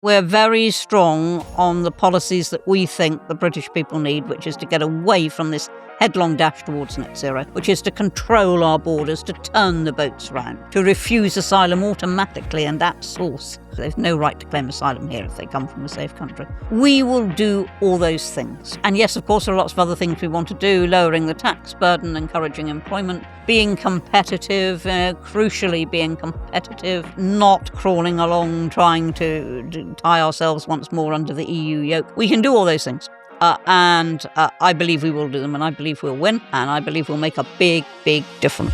We're very strong on the policies that we think the British people need, which is to get away from this headlong dash towards net zero, which is to control our borders, to turn the boats round, to refuse asylum automatically and at source. They've no right to claim asylum here if they come from a safe country. We will do all those things. And yes, of course, there are lots of other things we want to do, lowering the tax burden, encouraging employment, being competitive, crucially being competitive, not crawling along trying to tie ourselves once more under the EU yoke. We can do all those things. And I believe we will do them, and I believe we'll win, and I believe we'll make a big, big difference.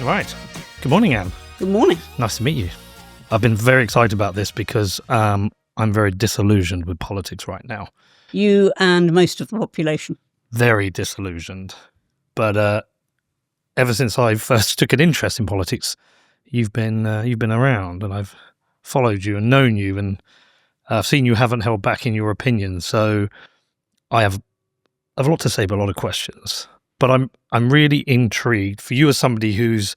Right. Good morning, Anne. Good morning. Nice to meet you. I've been very excited about this because I'm very disillusioned with politics right now. You and most of the population. Very disillusioned. But ever since I first took an interest in politics, you've been around, and I've followed you and known you, and I've seen you haven't held back in your opinions. So I have a lot to say, but a lot of questions. But I'm really intrigued for you as somebody who's,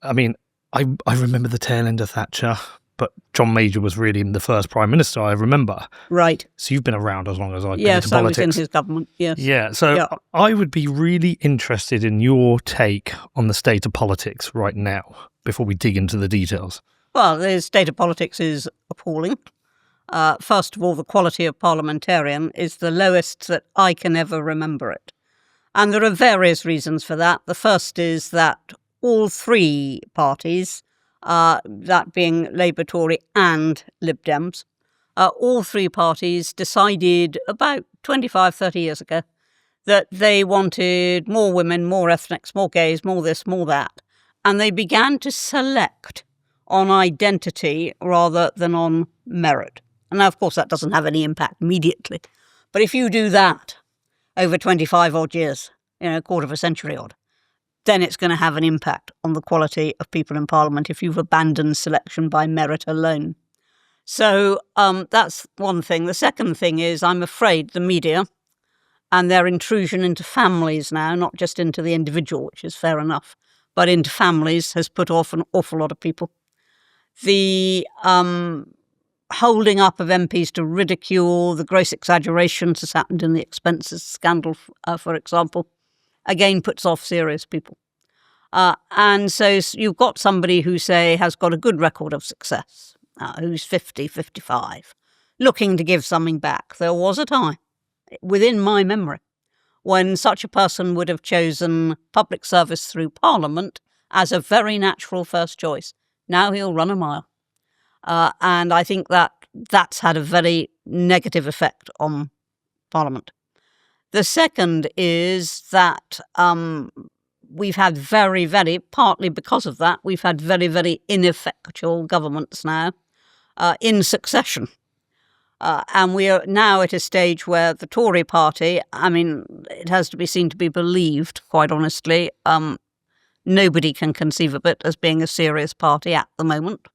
I mean, I remember the tail end of Thatcher, but John Major was really the first Prime Minister I remember. Right. So you've been around as long as I've been into politics. Yes, I was in his government, yes. Yeah, so I would be really interested in your take on the state of politics right now, before we dig into the details. Well, the state of politics is appalling. First of all, the quality of parliamentarian is the lowest that I can ever remember it. And there are various reasons for that. The first is that all three parties, that being Labour, Tory and Lib Dems, all three parties decided about 25, 30 years ago that they wanted more women, more ethnics, more gays, more this, more that. And they began to select on identity rather than on merit. And now, of course, that doesn't have any impact immediately. But if you do that over 25 odd years, a quarter of a century odd, then it's going to have an impact on the quality of people in Parliament if you've abandoned selection by merit alone. So that's one thing. The second thing is, I'm afraid the media and their intrusion into families now, not just into the individual, which is fair enough, but into families, has put off an awful lot of people. The holding up of MPs to ridicule, the gross exaggerations has happened in the expenses scandal, for example, again puts off serious people. And so you've got somebody who, say, has got a good record of success, who's 50, 55, looking to give something back. There was a time, within my memory, when such a person would have chosen public service through Parliament as a very natural first choice. Now he'll run a mile. And I think that's had a very negative effect on Parliament. The second is that we've had very, very, partly because of that, we've had very, very ineffectual governments now in succession. And we are now at a stage where the Tory Party, I mean, it has to be seen to be believed, quite honestly. Nobody can conceive of it as being a serious party at the moment.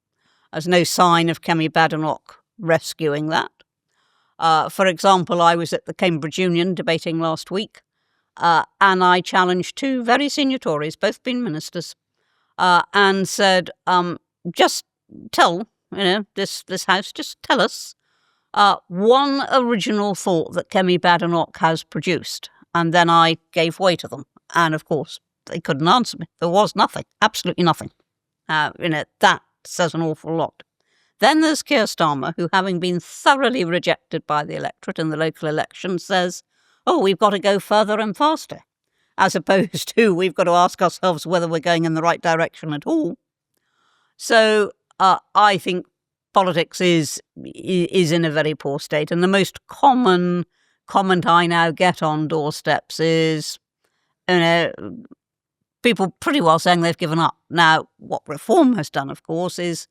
There's no sign of Kemi Badenoch rescuing that. For example, I was at the Cambridge Union debating last week, and I challenged two very senior Tories, both been ministers, and said, just tell, this House, just tell us one original thought that Kemi Badenoch has produced. And then I gave way to them. And of course, they couldn't answer me. There was nothing, absolutely nothing. That says an awful lot. Then there's Keir Starmer, who, having been thoroughly rejected by the electorate in the local election, says, we've got to go further and faster, as opposed to we've got to ask ourselves whether we're going in the right direction at all. So I think politics is in a very poor state. And the most common comment I now get on doorsteps is, people pretty well saying they've given up. Now, what Reform has done, of course, is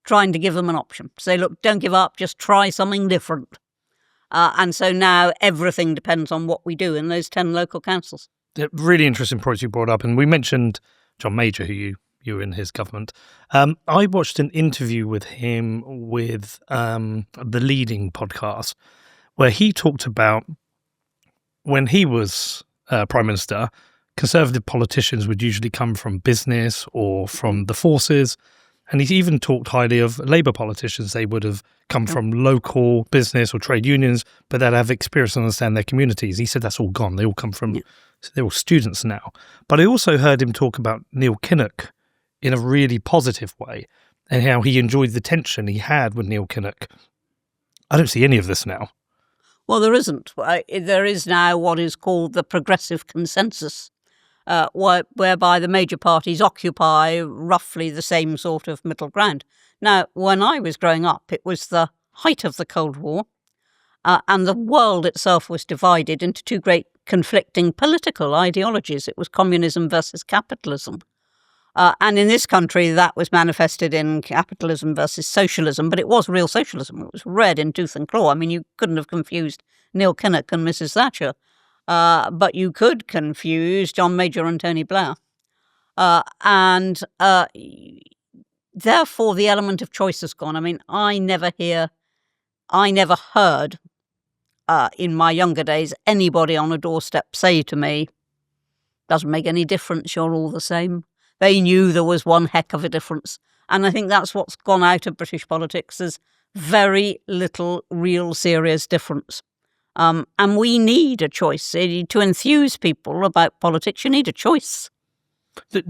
trying to give them an option. Say, look, don't give up, just try something different. And so now everything depends on what we do in those 10 local councils. Really interesting points you brought up. And we mentioned John Major, who you were in his government. I watched an interview with him with the Leading podcast, where he talked about when he was Prime Minister, Conservative politicians would usually come from business or from the forces. And he even talked highly of Labour politicians. They would have come from local business or trade unions, but they'd have experience and understand their communities. He said that's all gone. They all come from, they're all students now. But I also heard him talk about Neil Kinnock in a really positive way and how he enjoyed the tension he had with Neil Kinnock. I don't see any of this now. Well, there isn't. There is now what is called the progressive consensus, whereby the major parties occupy roughly the same sort of middle ground. Now, when I was growing up, it was the height of the Cold War, and the world itself was divided into two great conflicting political ideologies. It was communism versus capitalism. And in this country, that was manifested in capitalism versus socialism, but it was real socialism. It was red in tooth and claw. I mean, you couldn't have confused Neil Kinnock and Mrs. Thatcher. But you could confuse John Major and Tony Blair. And therefore, the element of choice has gone. I mean, I never heard in my younger days anybody on a doorstep say to me, doesn't make any difference, you're all the same. They knew there was one heck of a difference. And I think that's what's gone out of British politics. There's very little real serious difference. And we need a choice. To enthuse people about politics, you need a choice.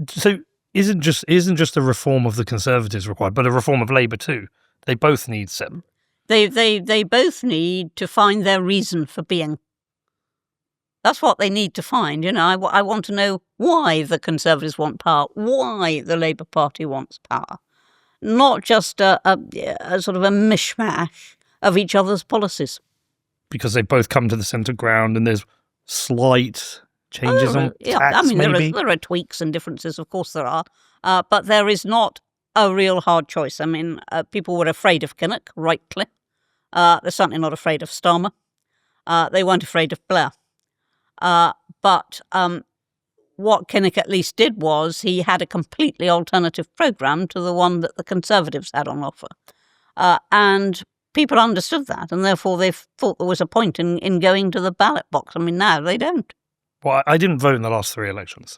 So isn't just a reform of the Conservatives required, but a reform of Labour too? They both need some. They both need to find their reason for being. That's what they need to find. You know, I want to know why the Conservatives want power, why the Labour Party wants power, not just a sort of a mishmash of each other's policies. Because they both come to the centre ground and there's slight changes on tax, I mean, maybe? there are tweaks and differences, of course there are, but there is not a real hard choice. I mean, people were afraid of Kinnock, rightly. They're certainly not afraid of Starmer. They weren't afraid of Blair. But what Kinnock at least did was he had a completely alternative programme to the one that the Conservatives had on offer. And people understood that, and therefore they thought there was a point in going to the ballot box. I mean, now they don't. Well, I didn't vote in the last 3 elections.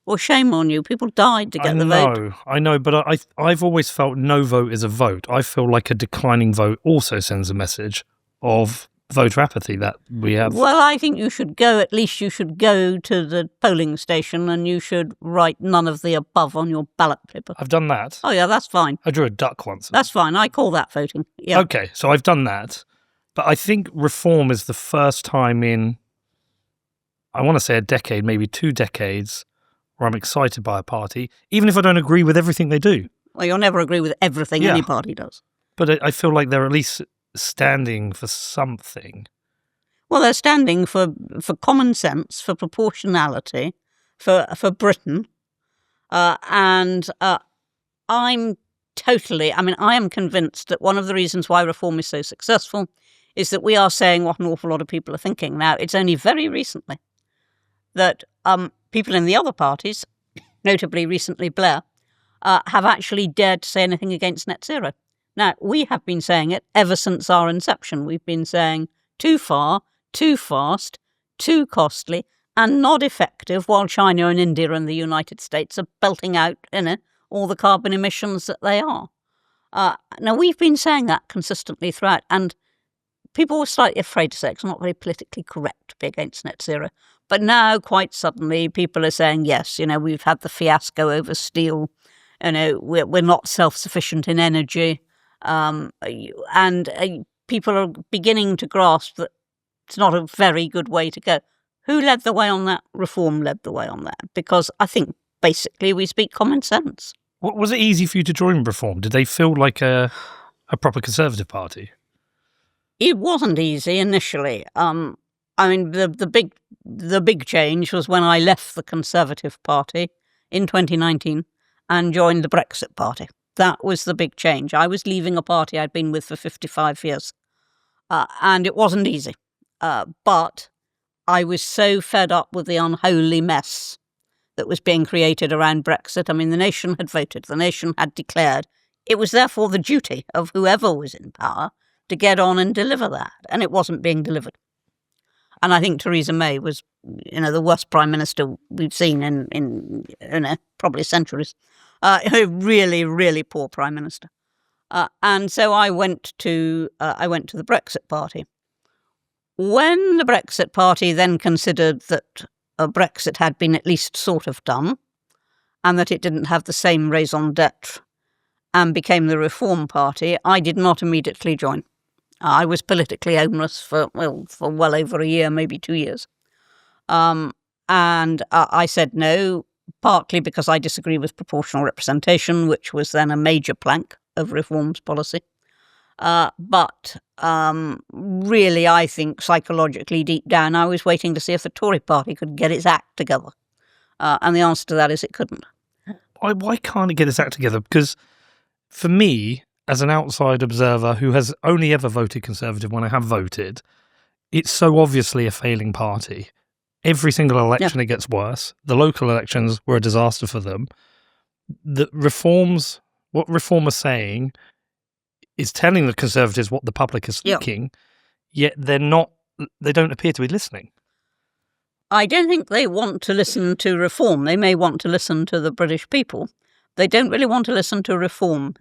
Well, shame on you. People died to get the vote. I know, but I've always felt no vote is a vote. I feel like a declining vote also sends a message of voter apathy that we have. Well, I think you should go to the polling station and you should write none of the above on your ballot paper. I've done that. Oh, yeah, that's fine. I drew a duck once. That's fine. I call that voting. Yeah. Okay, so I've done that. But I think reform is the first time in, I want to say a decade, maybe 2 decades, where I'm excited by a party, even if I don't agree with everything they do. Well, you'll never agree with everything any party does. But I feel like they're at least standing for something. Well, they're standing for common sense, for proportionality, for Britain. And I am convinced that one of the reasons why reform is so successful is that we are saying what an awful lot of people are thinking. Now, it's only very recently that people in the other parties, notably recently Blair, have actually dared to say anything against net zero. Now, we have been saying it ever since our inception. We've been saying too far, too fast, too costly, and not effective, while China and India and the United States are belting out all the carbon emissions that they are. Now, we've been saying that consistently throughout, and people were slightly afraid to say it's not very politically correct to be against net zero. But now, quite suddenly, people are saying, yes, we've had the fiasco over steel, we're not self-sufficient in energy, and people are beginning to grasp that it's not a very good way to go. Who led the way on that? Reform led the way on that, because I think basically we speak common sense. Was it easy for you to join Reform? Did they feel like a proper Conservative party? It wasn't easy initially. The big change was when I left the Conservative Party in 2019 and joined the Brexit Party. That was the big change. I was leaving a party I'd been with for 55 years. And it wasn't easy. But I was so fed up with the unholy mess that was being created around Brexit. I mean, the nation had voted. The nation had declared. It was therefore the duty of whoever was in power to get on and deliver that. And it wasn't being delivered. And I think Theresa May was, the worst prime minister we've seen in probably centuries. A really, really poor prime minister. And so I went to the Brexit Party. When the Brexit Party then considered that Brexit had been at least sort of done, and that it didn't have the same raison d'etre, and became the Reform Party, I did not immediately join. I was politically homeless for well over a year, maybe 2 years. And I said no, partly because I disagree with proportional representation, which was then a major plank of Reform's policy. But really, I think psychologically deep down, I was waiting to see if the Tory Party could get its act together. And the answer to that is it couldn't. Why can't it get its act together? Because for me, as an outside observer who has only ever voted Conservative when I have voted, it's so obviously a failing party. Every single election it gets worse. The local elections were a disaster for them. What Reform are saying is telling the Conservatives what the public is thinking, yet they don't appear to be listening. I don't think they want to listen to Reform. They may want to listen to the British people. They don't really want to listen to Reform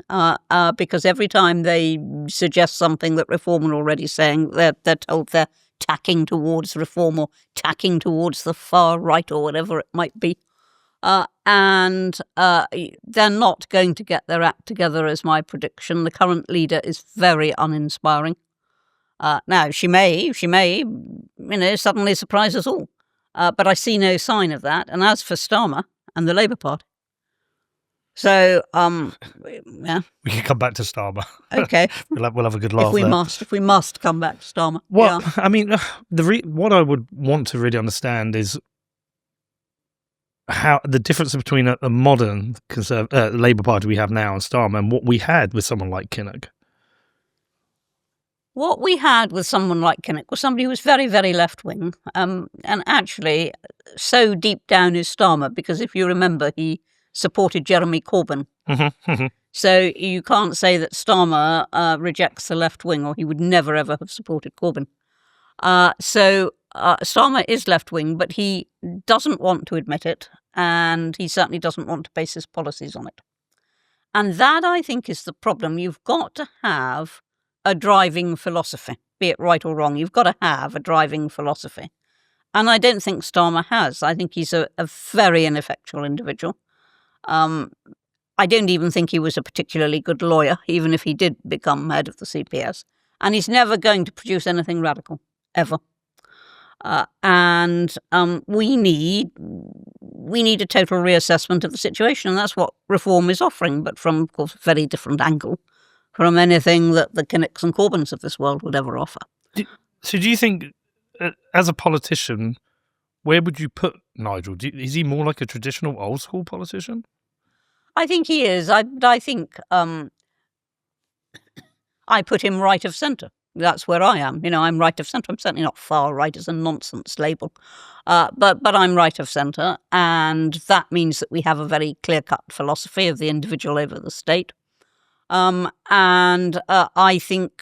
because every time they suggest something that Reform are already saying, they're told they're tacking towards Reform or tacking towards the far right or whatever it might be. And they're not going to get their act together, is my prediction. The current leader is very uninspiring. Now, she may, suddenly surprise us all. But I see no sign of that. And as for Starmer and the Labour Party, so we can come back to Starmer. Okay, we'll have a good laugh. If we must come back to Starmer. Well, I mean, what I would want to really understand is how the difference between a modern Labour Party we have now and Starmer and what we had with someone like Kinnock. What we had with someone like Kinnock was somebody who was very, very left-wing, and actually so deep down is Starmer, because if you remember, he supported Jeremy Corbyn. Mm-hmm. So you can't say that Starmer rejects the left wing, or he would never, ever have supported Corbyn. So Starmer is left-wing, but he doesn't want to admit it, and he certainly doesn't want to base his policies on it. And that, I think, is the problem. You've got to have a driving philosophy, be it right or wrong. You've got to have a driving philosophy. And I don't think Starmer has. I think he's a very ineffectual individual. I don't even think he was a particularly good lawyer, even if he did become head of the CPS. And he's never going to produce anything radical, ever. And we need a total reassessment of the situation, and that's what Reform is offering, but from, of course, a very different angle from anything that the Kinnocks and Corbyns of this world would ever offer. So do you think, as a politician, where would you put Nigel? Is he more like a traditional old-school politician? I think he is. I think I put him right of centre. That's where I am. I'm right of centre. I'm certainly not far right as a nonsense label. But I'm right of centre, and that means that we have a very clear-cut philosophy of the individual over the state. And I think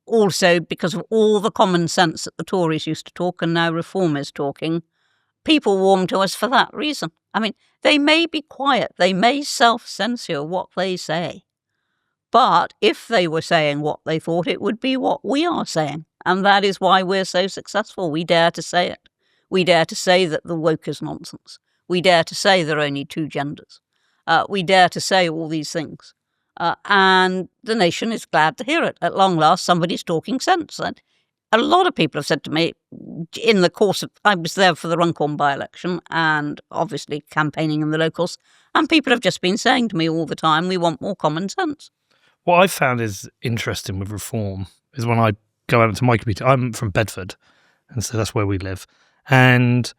also because of all the common sense that the Tories used to talk and now Reform is talking, people warm to us for that reason. I mean, they may be quiet, they may self-censor what they say, but if they were saying what they thought, it would be what we are saying. And that is why we're so successful. We dare to say it. We dare to say that the woke is nonsense. We dare to say there are only two genders. We dare to say all these things. And the nation is glad to hear it. At long last, somebody's talking sense. And a lot of people have said to me, in the course of, I was there for the Runcorn by-election and obviously campaigning in the locals, and people have just been saying to me all the time, we want more common sense. What I found is interesting with Reform is when I go out into my community, I'm from Bedford, and so that's where we live. And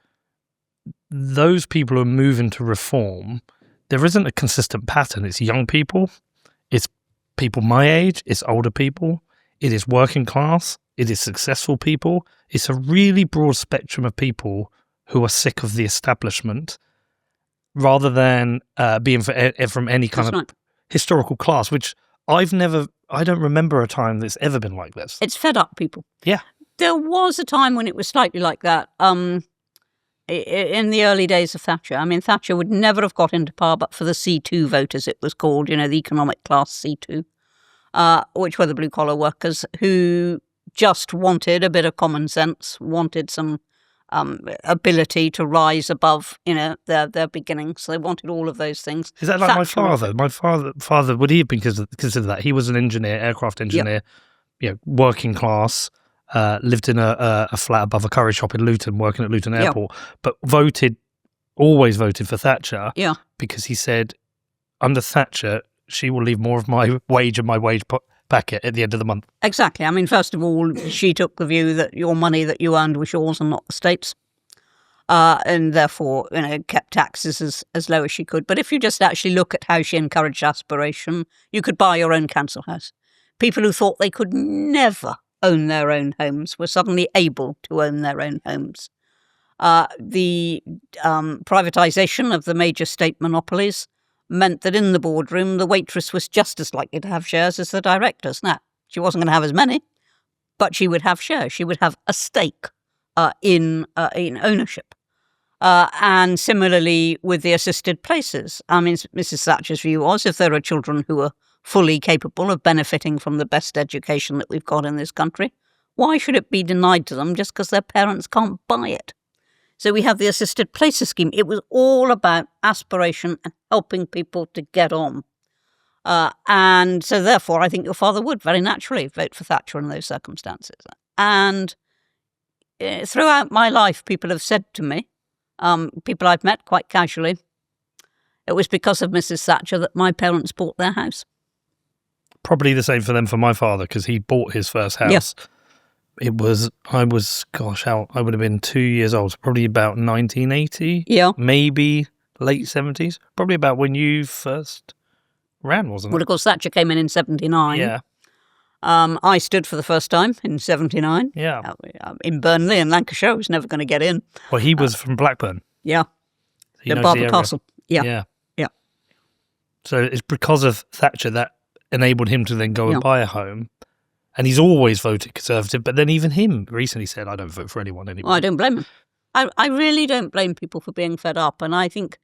those people who are moving to Reform, there isn't a consistent pattern. It's young people, it's people my age, it's older people, it is working class, it is successful people. It's a really broad spectrum of people who are sick of the establishment rather than being from any kind of historical class, which I don't remember a time that's ever been like this. It's fed up people. Yeah. There was a time when it was slightly like that. In the early days of Thatcher. I mean, Thatcher would never have got into power but for the C2 vote, as it was called, the economic class C2, which were the blue-collar workers who just wanted a bit of common sense, wanted some ability to rise above, their beginnings. They wanted all of those things. Is that like my father? My father, would he have been considered that? He was an engineer, aircraft engineer, working class, lived in a flat above a curry shop in Luton, working at Luton Airport, but always voted for Thatcher because he said, under Thatcher, she will leave more of my wage and my wage packet at the end of the month. Exactly. I mean, first of all, she took the view that your money that you earned was yours and not the state's, and therefore, kept taxes as low as she could. But if you just actually look at how she encouraged aspiration, you could buy your own council house. People who thought they could never own their own homes were suddenly able to own their own homes. The privatisation of the major state monopolies meant that in the boardroom, the waitress was just as likely to have shares as the directors. Now, she wasn't going to have as many, but she would have shares. She would have a stake in ownership. And similarly with the assisted places. I mean, Mrs. Thatcher's view was if there are children who are fully capable of benefiting from the best education that we've got in this country, why should it be denied to them just because their parents can't buy it? So we have the assisted places scheme. It was all about aspiration and helping people to get on. And so therefore, I think your father would very naturally vote for Thatcher in those circumstances. And throughout my life, people have said to me, people I've met quite casually, it was because of Mrs. Thatcher that my parents bought their house. Probably the same for them for my father, because he bought his first house. Yes. I would have been 2 years old, probably about 1980. Yeah. Maybe late 70s. Probably about when you first ran, wasn't it? Well, of course, Thatcher came in 79. Yeah. I stood for the first time in 79. Yeah. In Burnley in Lancashire. I was never going to get in. Well, he was from Blackburn. Yeah. He knows Barber the area. Castle. Yeah. Yeah. Yeah. So it's because of Thatcher that enabled him to then go and buy a home. And he's always voted Conservative, but then even him recently said, I don't vote for anyone anymore. Well, I don't blame him. I really don't blame people for being fed up. And I think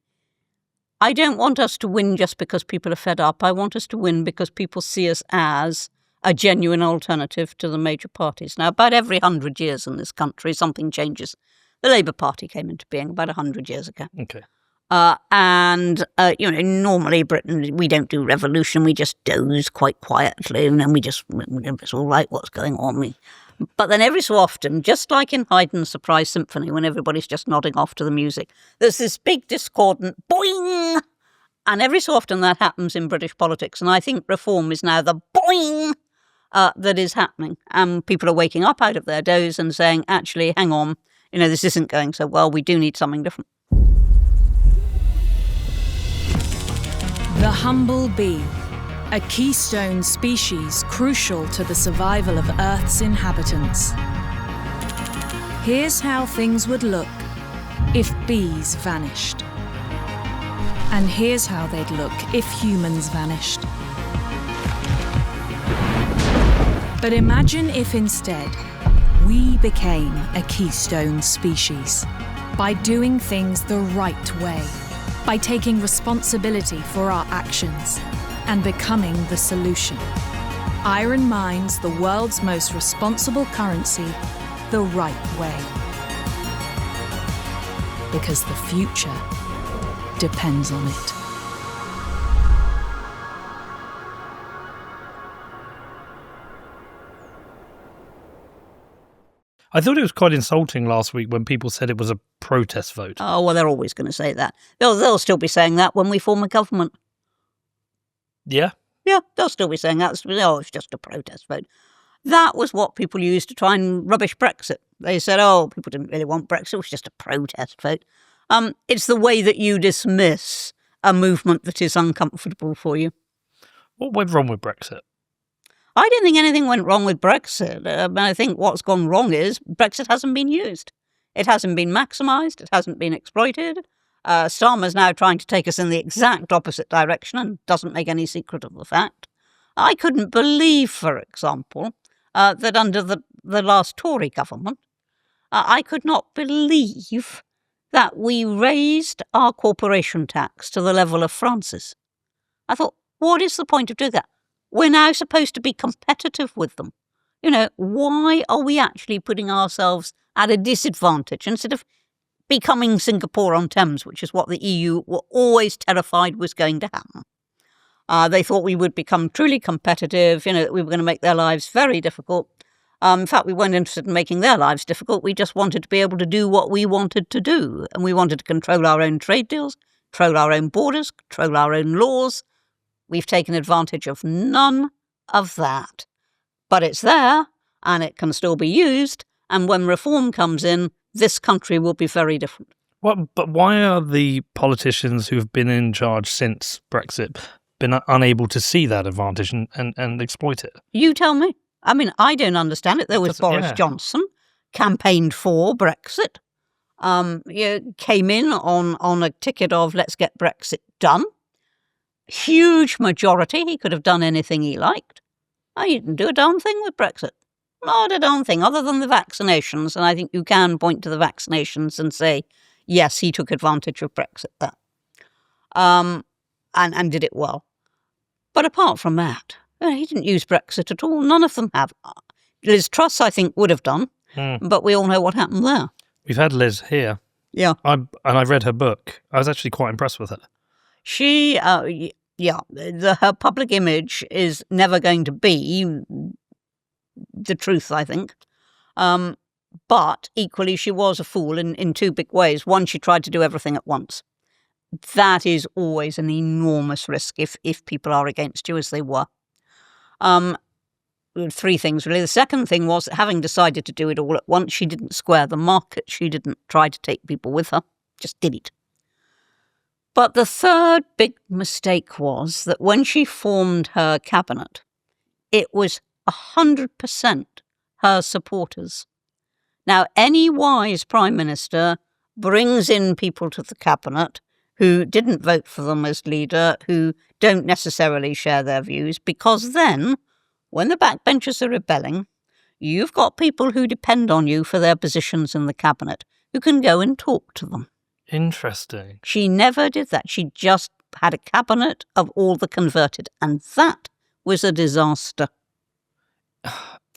I don't want us to win just because people are fed up. I want us to win because people see us as a genuine alternative to the major parties. Now, about every 100 years in this country, something changes. The Labour Party came into being about 100 years ago. Okay. Normally Britain, we don't do revolution. We just doze quite quietly, and then it's all right, what's going on. But then every so often, just like in Haydn's Surprise Symphony, when everybody's just nodding off to the music, there's this big discordant boing! And every so often that happens in British politics. And I think reform is now the boing that is happening. And people are waking up out of their doze and saying, actually, hang on, this isn't going so well. We do need something different. The humble bee, a keystone species crucial to the survival of Earth's inhabitants. Here's how things would look if bees vanished. And here's how they'd look if humans vanished. But imagine if instead we became a keystone species by doing things the right way, by taking responsibility for our actions and becoming the solution. Iron mines the world's most responsible currency the right way. Because the future depends on it. I thought it was quite insulting last week when people said it was a protest vote. Oh, well, they're always going to say that. They'll still be saying that when we form a government. Yeah? Yeah, they'll still be saying that. It's just a protest vote. That was what people used to try and rubbish Brexit. They said, people didn't really want Brexit. It was just a protest vote. It's the way that you dismiss a movement that is uncomfortable for you. What went wrong with Brexit? I don't think anything went wrong with Brexit. I think what's gone wrong is Brexit hasn't been used. It hasn't been maximised. It hasn't been exploited. Starmer's now trying to take us in the exact opposite direction and doesn't make any secret of the fact. I couldn't believe, for example, that under the last Tory government, I could not believe that we raised our corporation tax to the level of France's. I thought, what is the point of doing that? We're now supposed to be competitive with them. Why are we actually putting ourselves at a disadvantage instead of becoming Singapore-on-Thames, which is what the EU were always terrified was going to happen? They thought we would become truly competitive, that we were going to make their lives very difficult. In fact, we weren't interested in making their lives difficult. We just wanted to be able to do what we wanted to do. And we wanted to control our own trade deals, control our own borders, control our own laws. We've taken advantage of none of that. But it's there, and it can still be used. And when reform comes in, this country will be very different. But why are the politicians who have been in charge since Brexit been unable to see that advantage and exploit it? You tell me. I mean, I don't understand it. There was Boris Johnson, campaigned for Brexit, came in on a ticket of let's get Brexit done. Huge majority. He could have done anything he liked. He didn't do a darn thing with Brexit. Not a darn thing, other than the vaccinations. And I think you can point to the vaccinations and say, yes, he took advantage of Brexit there. And did it well. But apart from that, he didn't use Brexit at all. None of them have. Liz Truss, I think, would have done. But we all know what happened there. We've had Liz here. Yeah. I've read her book. I was actually quite impressed with her. She, her public image is never going to be the truth, I think. But equally, she was a fool in two big ways. One, she tried to do everything at once. That is always an enormous risk if people are against you, as they were. Three things, really. The second thing was, having decided to do it all at once, she didn't square the market. She didn't try to take people with her. Just did it. But the third big mistake was that when she formed her cabinet, it was 100% her supporters. Now, any wise Prime Minister brings in people to the cabinet who didn't vote for them as leader, who don't necessarily share their views, because then, when the backbenchers are rebelling, you've got people who depend on you for their positions in the cabinet, who can go and talk to them. Interesting. She never did that. She just had a cabinet of all the converted, and that was a disaster.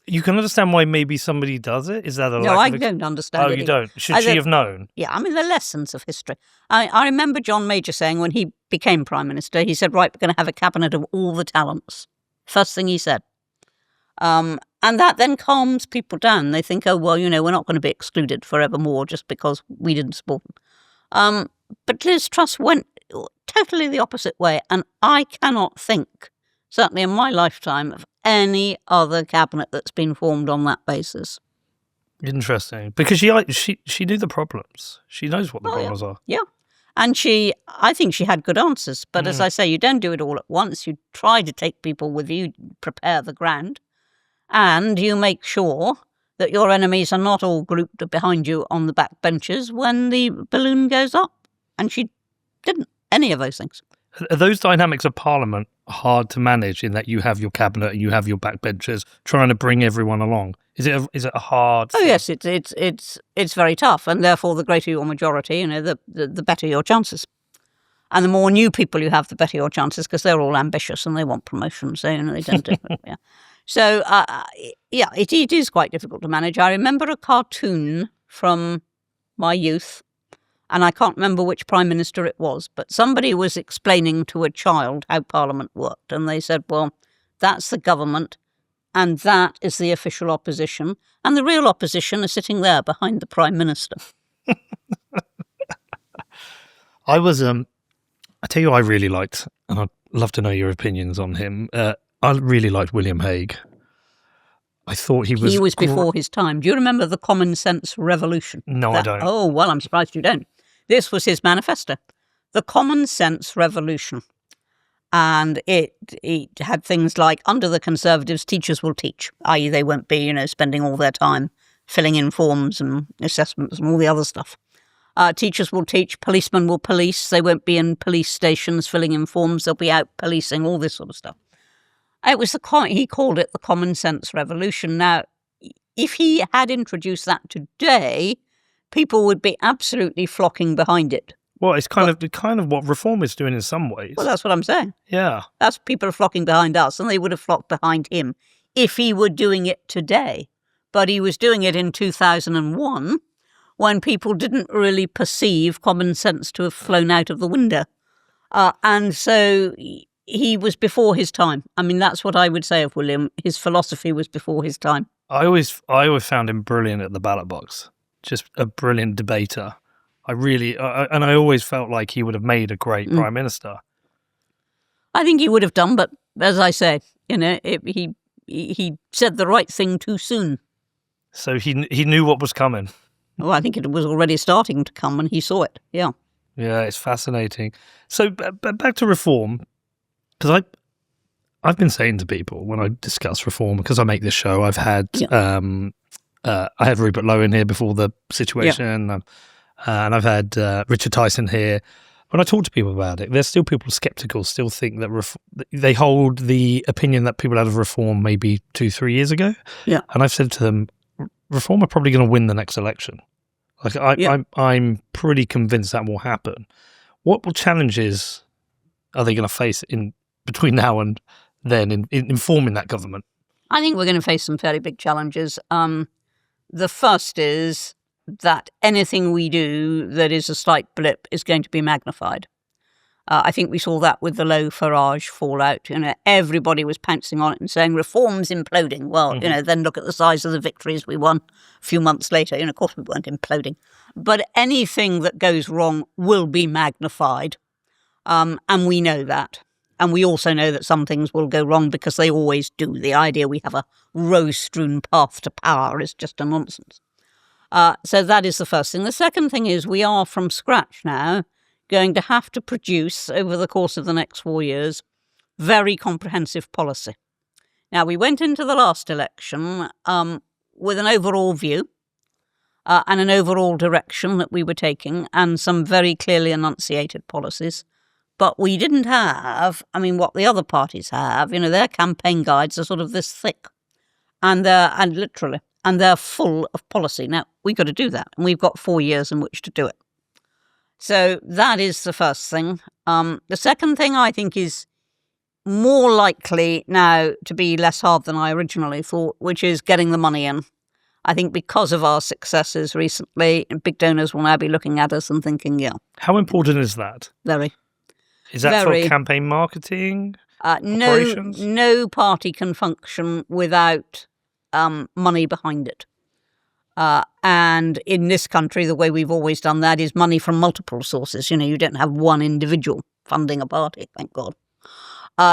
You can understand why maybe somebody does it? Is that a No, I don't understand it. Oh, you don't? Should she have known? Yeah, I mean, the lessons of history. I remember John Major saying when he became Prime Minister, he said, right, we're going to have a cabinet of all the talents. First thing he said. And that then calms people down. They think, oh, well, we're not going to be excluded forevermore just because we didn't support them. But Liz Truss went totally the opposite way. And I cannot think, certainly in my lifetime, of any other cabinet that's been formed on that basis. Interesting. Because she knew the problems. She knows what the problems are. Yeah. And I think she had good answers. But as I say, you don't do it all at once. You try to take people with you, prepare the ground, and you make sure that your enemies are not all grouped behind you on the back benches when the balloon goes up. And she didn't. Any of those things. Are those dynamics of Parliament hard to manage in that you have your cabinet and you have your backbenchers trying to bring everyone along? Is it a hard thing? Oh yes, it's very tough, and therefore the greater your majority, the better your chances, and the more new people you have, the better your chances, because they're all ambitious and they want promotions, so they don't do it. Yeah. So it is quite difficult to manage. I remember a cartoon from my youth. And I can't remember which Prime Minister it was, but somebody was explaining to a child how Parliament worked. And they said, well, that's the government, and that is the official opposition. And the real opposition is sitting there behind the Prime Minister. I tell you, I really liked, and I'd love to know your opinions on him. I really liked William Hague. I thought he was before his time. Do you remember the Common Sense Revolution? No, I don't. Oh, well, I'm surprised you don't. This was his manifesto, the Common Sense Revolution. And it had things like, under the Conservatives, teachers will teach, i.e. they won't be, spending all their time filling in forms and assessments and all the other stuff. Teachers will teach, policemen will police, they won't be in police stations filling in forms, they'll be out policing, all this sort of stuff. It was he called it the common sense revolution. Now, if he had introduced that today, people would be absolutely flocking behind it. Well, it's kind of what reform is doing in some ways. Well, that's what I'm saying. Yeah. That's people are flocking behind us, and they would have flocked behind him if he were doing it today. But he was doing it in 2001 when people didn't really perceive common sense to have flown out of the window. And so he was before his time. I mean, that's what I would say of William. His philosophy was before his time. I always found him brilliant at the ballot box. Just a brilliant debater. And I always felt like he would have made a great prime minister. I think he would have done, but as I say, he said the right thing too soon. So he knew what was coming. Well, I think it was already starting to come when he saw it. Yeah. Yeah, it's fascinating. So back to reform, because I've been saying to people when I discuss reform, because I make this show, I've had I had Rupert Lowe in here before the situation, and I've had Richard Tyson here. When I talk to people about it, there's still people sceptical, still think that they hold the opinion that people had of reform maybe 2-3 years ago. Yeah, and I've said to them, reform are probably going to win the next election. Like I'm pretty convinced that will happen. What challenges are they going to face in between now and then in forming that government? I think we're going to face some fairly big challenges. The first is that anything we do that is a slight blip is going to be magnified. I think we saw that with the Lowe Farage fallout. Everybody was pouncing on it and saying reform's imploding. Well, then look at the size of the victories we won a few months later. Of course we weren't imploding. But anything that goes wrong will be magnified. And we know that. And we also know that some things will go wrong because they always do. The idea we have a rose-strewn path to power is just a nonsense. So that is the first thing. The second thing is we are from scratch now going to have to produce over the course of the next 4 years very comprehensive policy. Now, we went into the last election with an overall view and an overall direction that we were taking and some very clearly enunciated policies. But we didn't have, what the other parties have. Their campaign guides are sort of this thick, and they're full of policy. Now, we've got to do that, and we've got 4 years in which to do it. So that is the first thing. The second thing I think is more likely now to be less hard than I originally thought, which is getting the money in. I think because of our successes recently, big donors will now be looking at us and thinking, yeah. How important is that? Very. Is that for campaign marketing? Operations? No party can function without money behind it. And in this country, the way we've always done that is money from multiple sources. You don't have one individual funding a party, thank God.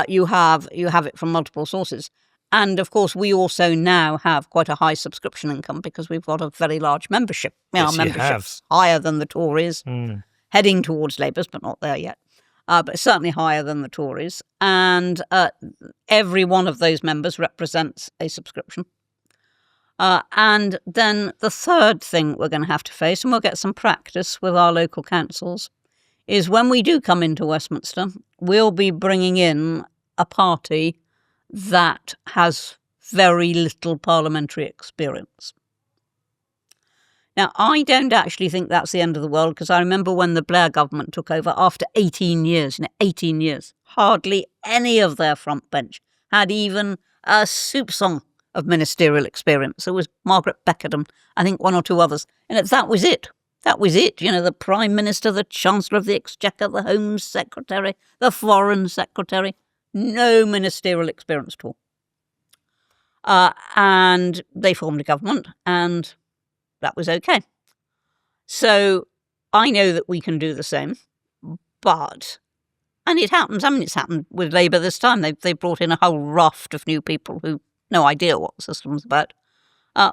You have it from multiple sources. And of course, we also now have quite a high subscription income because we've got a very large membership. Yes, our membership's higher than the Tories, heading towards Labour's, but not there yet. But certainly higher than the Tories. And every one of those members represents a subscription. And then the third thing we're going to have to face, and we'll get some practice with our local councils, is when we do come into Westminster, we'll be bringing in a party that has very little parliamentary experience. Now, I don't actually think that's the end of the world, because I remember when the Blair government took over after 18 years, hardly any of their front bench had even a soupçon of ministerial experience. There was Margaret Beckett and I think one or two others. And that was it. That was it. The Prime Minister, the Chancellor of the Exchequer, the Home Secretary, the Foreign Secretary. No ministerial experience at all. And they formed a government and that was okay. So I know that we can do the same, and it happens. It's happened with Labour this time. They brought in a whole raft of new people who no idea what the system's about.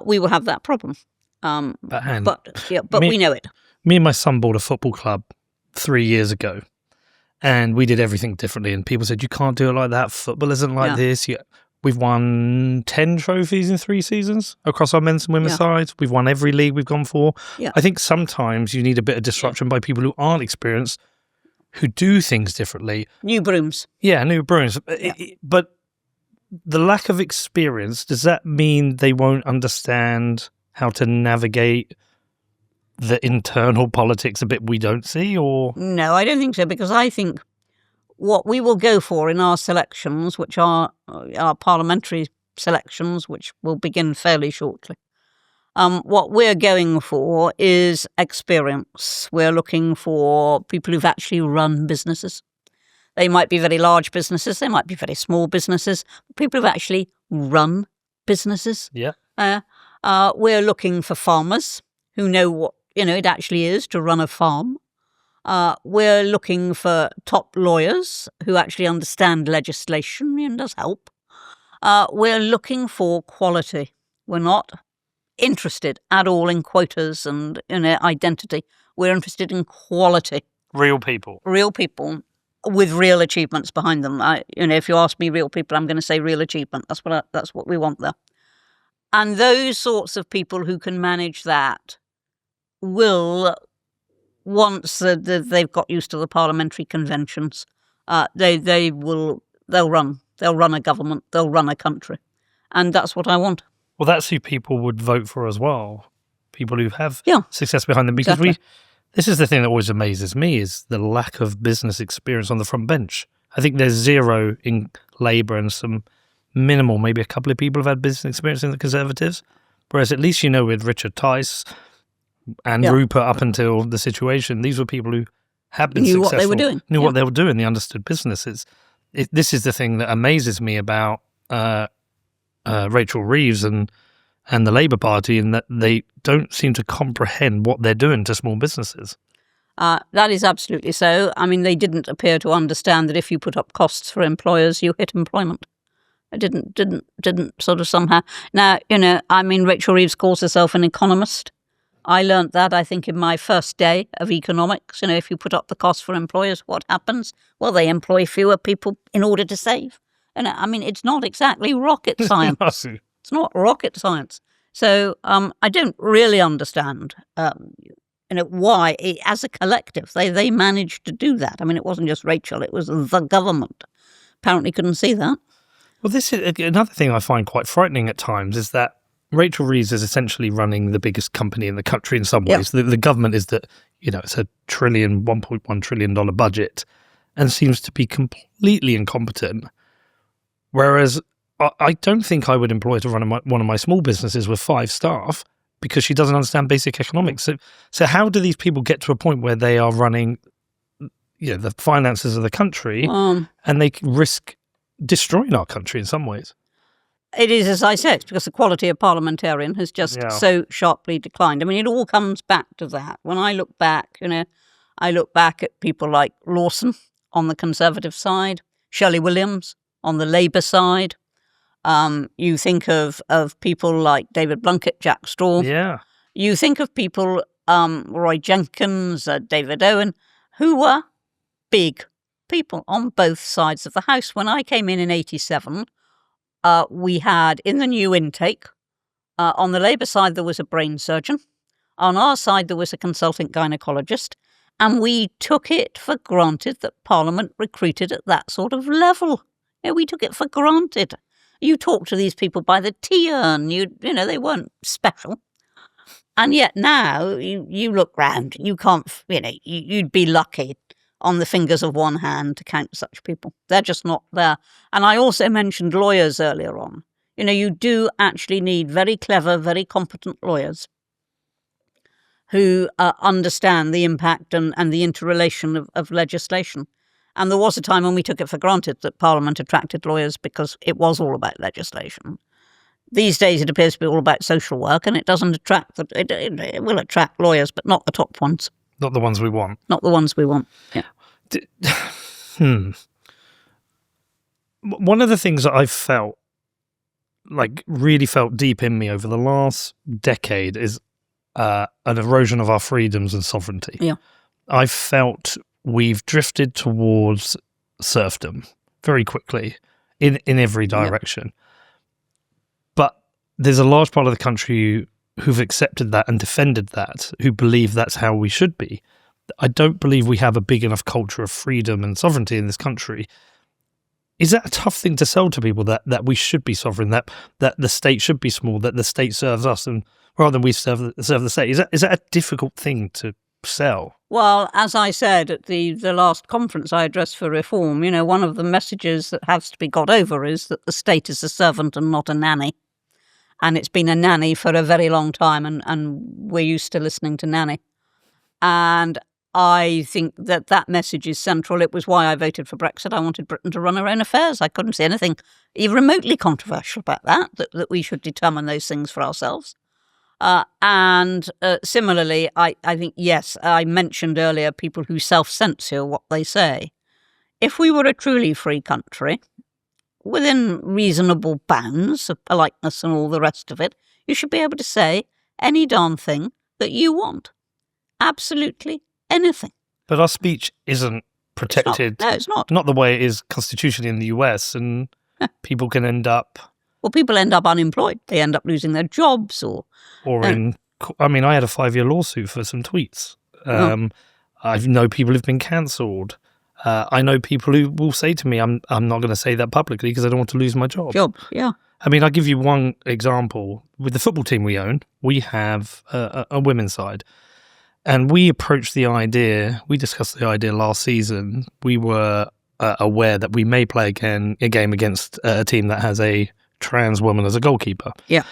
We will have that problem. But we know it. Me and my son bought a football club 3 years ago, and we did everything differently. And people said, you can't do it like that. Football isn't like this. We've won 10 trophies in 3 seasons across our men's and women's sides. We've won every league we've gone for. Yeah. I think sometimes you need a bit of disruption by people who aren't experienced, who do things differently. New brooms. Yeah, new brooms. But the lack of experience, does that mean they won't understand how to navigate the internal politics a bit we don't see, or? No, I don't think so, because I think what we will go for in our selections, which are our parliamentary selections, which will begin fairly shortly, what we're going for is experience. We're looking for people who've actually run businesses. They might be very large businesses, they might be very small businesses, people who've actually run businesses. Yeah. We're looking for farmers who know what it actually is to run a farm. We're looking for top lawyers who actually understand legislation and does help. We're looking for quality. We're not interested at all in quotas and identity. We're interested in quality. Real people. Real people with real achievements behind them. If you ask me real people, I'm going to say real achievement. That's what we want there. And those sorts of people who can manage that will, once they've got used to the parliamentary conventions, they'll run a government, they'll run a country, and that's what I want. Well, that's who people would vote for as well. People who have success behind them, because exactly. This is the thing that always amazes me, is the lack of business experience on the front bench. I think there's zero in Labour and some minimal, maybe a couple of people have had business experience in the Conservatives. Whereas at least, with Richard Tice and Rupert up until the situation, these were people who had been successful. What they were doing. Knew what they were doing. They understood businesses. This is the thing that amazes me about Rachel Reeves and the Labour Party, in that they don't seem to comprehend what they're doing to small businesses. That is absolutely so. I mean, they didn't appear to understand that if you put up costs for employers, you hit employment. It didn't sort of somehow. Now, Rachel Reeves calls herself an economist. I learnt that, I think, in my first day of economics. If you put up the costs for employers, what happens? Well, they employ fewer people in order to save. And it's not exactly rocket science. No. It's not rocket science. So I don't really understand, why, as a collective, they managed to do that. It wasn't just Rachel, it was the government. Apparently couldn't see that. Well, this is another thing I find quite frightening at times, is that Rachel Reeves is essentially running the biggest company in the country in some ways. The government is that, it's a $1.1 trillion budget, and seems to be completely incompetent. Whereas I don't think I would employ to run one of my small businesses with 5 staff, because she doesn't understand basic economics. So how do these people get to a point where they are running the finances of the country, and they risk destroying our country in some ways? It is, as I said, because the quality of parliamentarian has just so sharply declined. It all comes back to that. When I look back, I look back at people like Lawson on the Conservative side, Shelley Williams on the Labour side. You think of people like David Blunkett, Jack Straw. Yeah. You think of people, Roy Jenkins, David Owen, who were big people on both sides of the House. When I came in 1987, we had, in the new intake, on the Labour side there was a brain surgeon. On our side there was a consultant gynaecologist. And we took it for granted that Parliament recruited at that sort of level. We took it for granted. You talk to these people by the tea urn, they weren't special. And yet now you look round, you can't, you'd be lucky on the fingers of one hand to count such people. They're just not there. And I also mentioned lawyers earlier on. You do actually need very clever, very competent lawyers who understand the impact and the interrelation of legislation. And there was a time when we took it for granted that Parliament attracted lawyers because it was all about legislation. These days it appears to be all about social work, and it doesn't attract, it will attract lawyers, but not the top ones. Not the ones we want. Not the ones we want, yeah. One of the things that I've felt, really felt deep in me over the last decade is an erosion of our freedoms and sovereignty. Yeah. I've felt we've drifted towards serfdom very quickly in every direction. Yep. But there's a large part of the country who've accepted that and defended that, who believe that's how we should be. I don't believe we have a big enough culture of freedom and sovereignty in this country is that a tough thing to sell to people, that we should be sovereign, that the state should be small, that the state serves us, and rather than we serve the state? Is that a difficult thing to sell? Well, as I said at the last conference I addressed for reform, one of the messages that has to be got over is that the state is a servant and not a nanny. And it's been a nanny for a very long time, and we're used to listening to nanny. And I think that message is central. It was why I voted for Brexit. I wanted Britain to run her own affairs. I couldn't see anything even remotely controversial about that we should determine those things for ourselves. And similarly, I think, yes, I mentioned earlier people who self-censor what they say. If we were a truly free country, within reasonable bounds of politeness and all the rest of it, you should be able to say any darn thing that you want. Absolutely anything. But our speech isn't protected. No, it's not. Not the way it is constitutionally in the US, and people can end up... Well, people end up unemployed. They end up losing their jobs or I had a 5-year lawsuit for some tweets. I know people who've been cancelled. I know people who will say to me, I'm not going to say that publicly because I don't want to lose my job. Yeah. I mean, I'll give you one example. With the football team we own, we have a women's side. And we discussed the idea last season. We were aware that we may play a game against a team that has a trans woman as a goalkeeper. Yeah.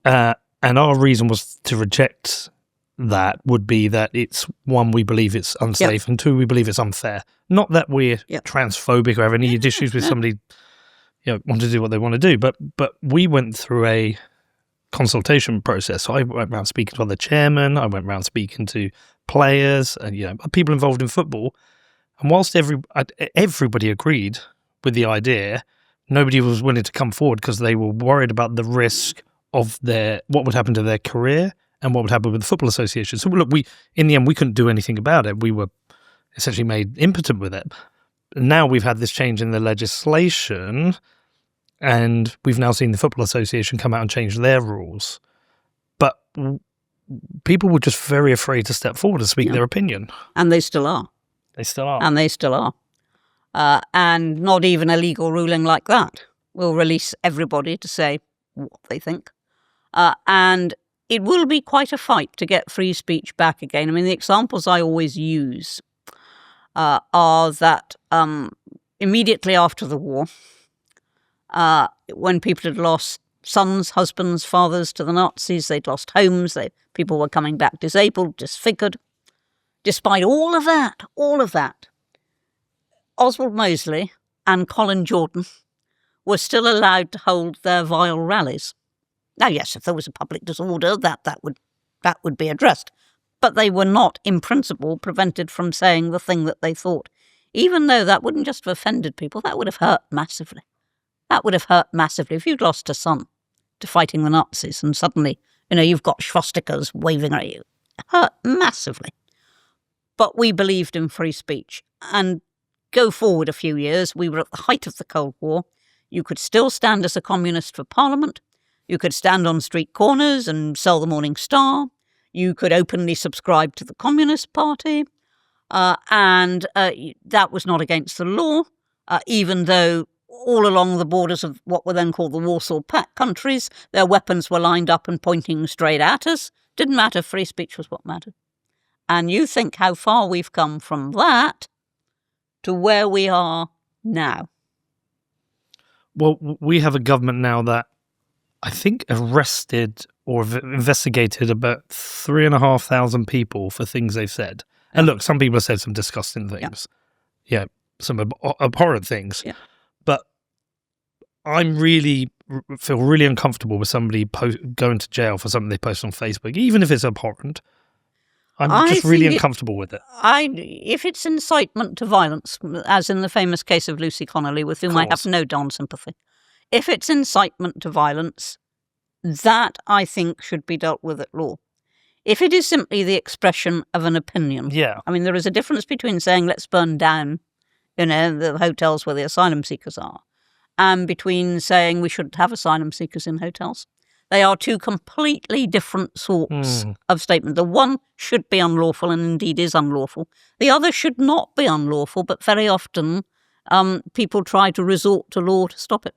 And our reason was to reject that would be that it's, one, we believe it's unsafe, and two, we believe it's unfair. Not that we're transphobic or have any issues with somebody want to do what they want to do, but we went through a consultation process. So I went around speaking to other chairmen, I went around speaking to players and people involved in football, and whilst everybody agreed with the idea, nobody was willing to come forward because they were worried about the risk of what would happen to their career and what would happen with the Football Association. So look, in the end, we couldn't do anything about it. We were essentially made impotent with it. Now we've had this change in the legislation, and we've now seen the Football Association come out and change their rules. But people were just very afraid to step forward and speak their opinion. And they still are. And not even a legal ruling like that will release everybody to say what they think. And it will be quite a fight to get free speech back again. I mean, the examples I always use are that immediately after the war, when people had lost sons, husbands, fathers to the Nazis, they'd lost homes, people were coming back disabled, disfigured. Despite all of that, Oswald Mosley and Colin Jordan were still allowed to hold their vile rallies. Now, yes, if there was a public disorder, that would be addressed. But they were not, in principle, prevented from saying the thing that they thought. Even though that wouldn't just have offended people, that would have hurt massively. If you'd lost a son to fighting the Nazis and suddenly, you've got swastikas waving at you. It hurt massively. But we believed in free speech. And go forward a few years, we were at the height of the Cold War. You could still stand as a communist for Parliament. You could stand on street corners and sell the Morning Star. You could openly subscribe to the Communist Party. And that was not against the law, even though all along the borders of what were then called the Warsaw Pact countries, their weapons were lined up and pointing straight at us. Didn't matter. Free speech was what mattered. And you think how far we've come from that to where we are now. Well, we have a government now that I think arrested or investigated about 3,500 people for things they've said. And look, some people have said some disgusting things. Yeah, some abhorrent things. Yeah. But I'm feel really uncomfortable with somebody going to jail for something they post on Facebook, even if it's abhorrent. I'm just really uncomfortable with it. If it's incitement to violence, as in the famous case of Lucy Connolly, with whom I have no darn sympathy, if it's incitement to violence, that I think should be dealt with at law. If it is simply the expression of an opinion, I mean, there is a difference between saying let's burn down, the hotels where the asylum seekers are, and between saying we shouldn't have asylum seekers in hotels. They are two completely different sorts of statement. The one should be unlawful and indeed is unlawful. The other should not be unlawful, but very often people try to resort to law to stop it.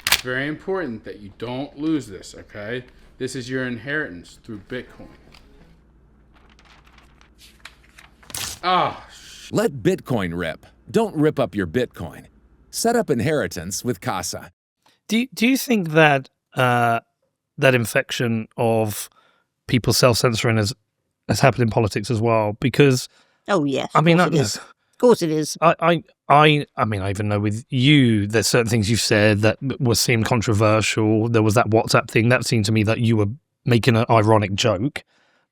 It's very important that you don't lose this, okay? This is your inheritance through Bitcoin. Let Bitcoin rip. Don't rip up your Bitcoin. Set up inheritance with Casa. Do you think that that infection of people self-censoring has happened in politics as well? Because oh yes, I mean, of course it is. I mean, I even know with you, there's certain things you've said that seemed controversial. There was that WhatsApp thing that seemed to me that you were making an ironic joke.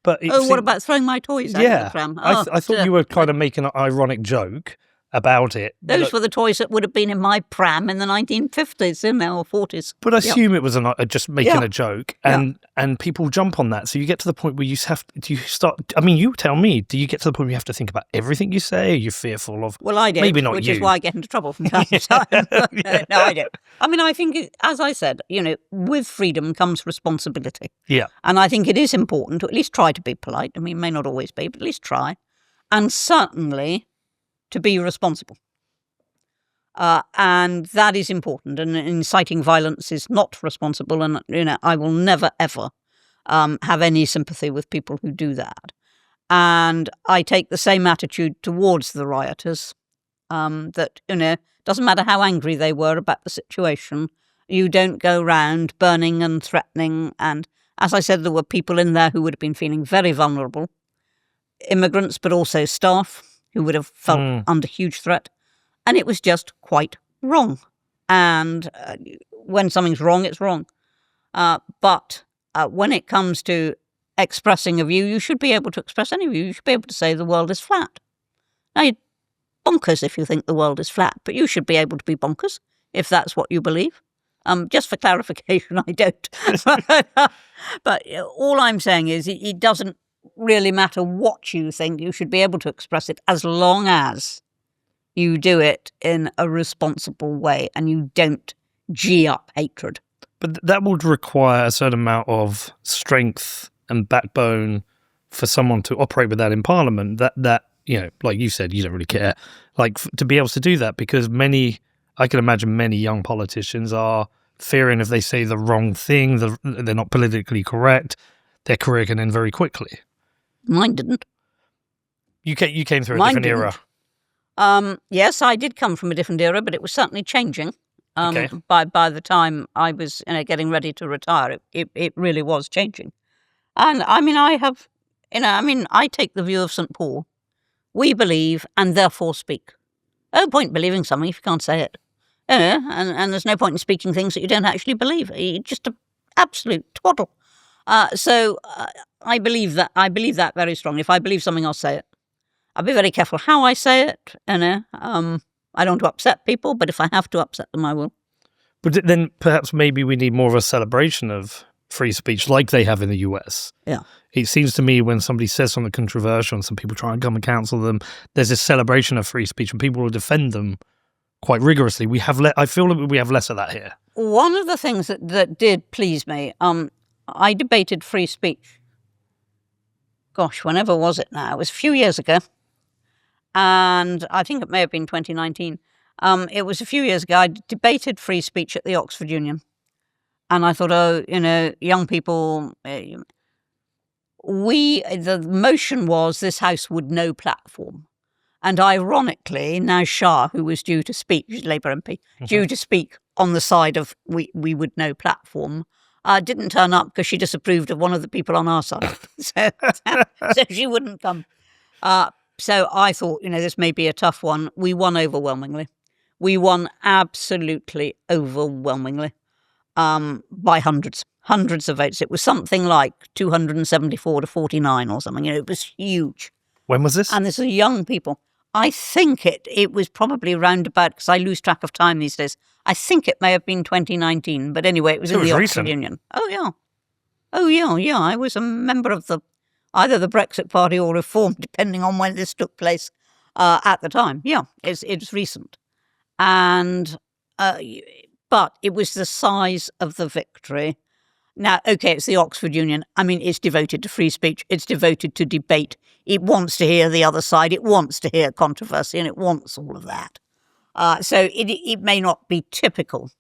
But what about throwing my toys out of the pram? I thought you were kind of making an ironic joke about it. Those were the toys that would have been in my pram in the 1950s, in there, or 40s. But I assume it was just making a joke, and people jump on that. So you get to the point where you start. I mean, you tell me. Do you get to the point where you have to think about everything you say? Are you fearful of? Well, I do. Maybe not which you. is why I get into trouble from time to time. No, I don't. I mean, I think, as I said, with freedom comes responsibility. Yeah. And I think it is important to at least try to be polite. I mean, it may not always be, but at least try, and certainly to be responsible. And that is important. And inciting violence is not responsible. And, I will never, ever have any sympathy with people who do that. And I take the same attitude towards the rioters, that, doesn't matter how angry they were about the situation, you don't go round burning and threatening. And as I said, there were people in there who would have been feeling very vulnerable, immigrants, but also staff, who would have felt under huge threat. And it was just quite wrong. And when something's wrong, it's wrong. But when it comes to expressing a view, you should be able to express any view. You should be able to say the world is flat. Now, you're bonkers if you think the world is flat, but you should be able to be bonkers if that's what you believe. Just for clarification, I don't. But all I'm saying is it doesn't really matter what you think. You should be able to express it as long as you do it in a responsible way and you don't gee up hatred. But that would require a certain amount of strength and backbone for someone to operate with that in Parliament. That like you said, you don't really care. Like to be able to do that, because I can imagine many young politicians are fearing if they say the wrong thing, they're not politically correct, their career can end very quickly. Mine didn't. You came through a different era. Yes, I did come from a different era, but it was certainly changing. Okay. By the time I was getting ready to retire, it really was changing. And I mean, I take the view of St. Paul. We believe and therefore speak. No point believing something if you can't say it. And there's no point in speaking things that you don't actually believe. You're just an absolute twaddle. So I believe that. I believe that very strongly. If I believe something, I'll say it. I'll be very careful how I say it. I don't want to upset people, but if I have to upset them, I will. But then perhaps maybe we need more of a celebration of free speech like they have in the US. Yeah. It seems to me when somebody says something controversial and some people try and come and counsel them, there's this celebration of free speech and people will defend them quite rigorously. I feel like we have less of that here. One of the things that did please me, I debated free speech. Gosh, whenever was it now? It was a few years ago. And I think it may have been 2019. It was a few years ago. I debated free speech at the Oxford Union. And I thought, young people, the motion was this House would no platform. And ironically, now Shah, who was due to speak, Labour MP, due to speak on the side of we would no platform, didn't turn up because she disapproved of one of the people on our side. so she wouldn't come. So I thought, this may be a tough one. We won overwhelmingly. We won absolutely overwhelmingly by hundreds of votes. It was something like 274 to 49 or something. It was huge. When was this? And this is young people. I think it was probably round about, because I lose track of time these days. I think it may have been 2019, but anyway, it was in the Oxford Union. Oh yeah. I was a member of the either the Brexit Party or Reform, depending on when this took place at the time. Yeah, it's recent. And but it was the size of the victory. Now, okay, it's the Oxford Union. I mean, it's devoted to free speech. It's devoted to debate. It wants to hear the other side. It wants to hear controversy, and it wants all of that. So it may not be typical,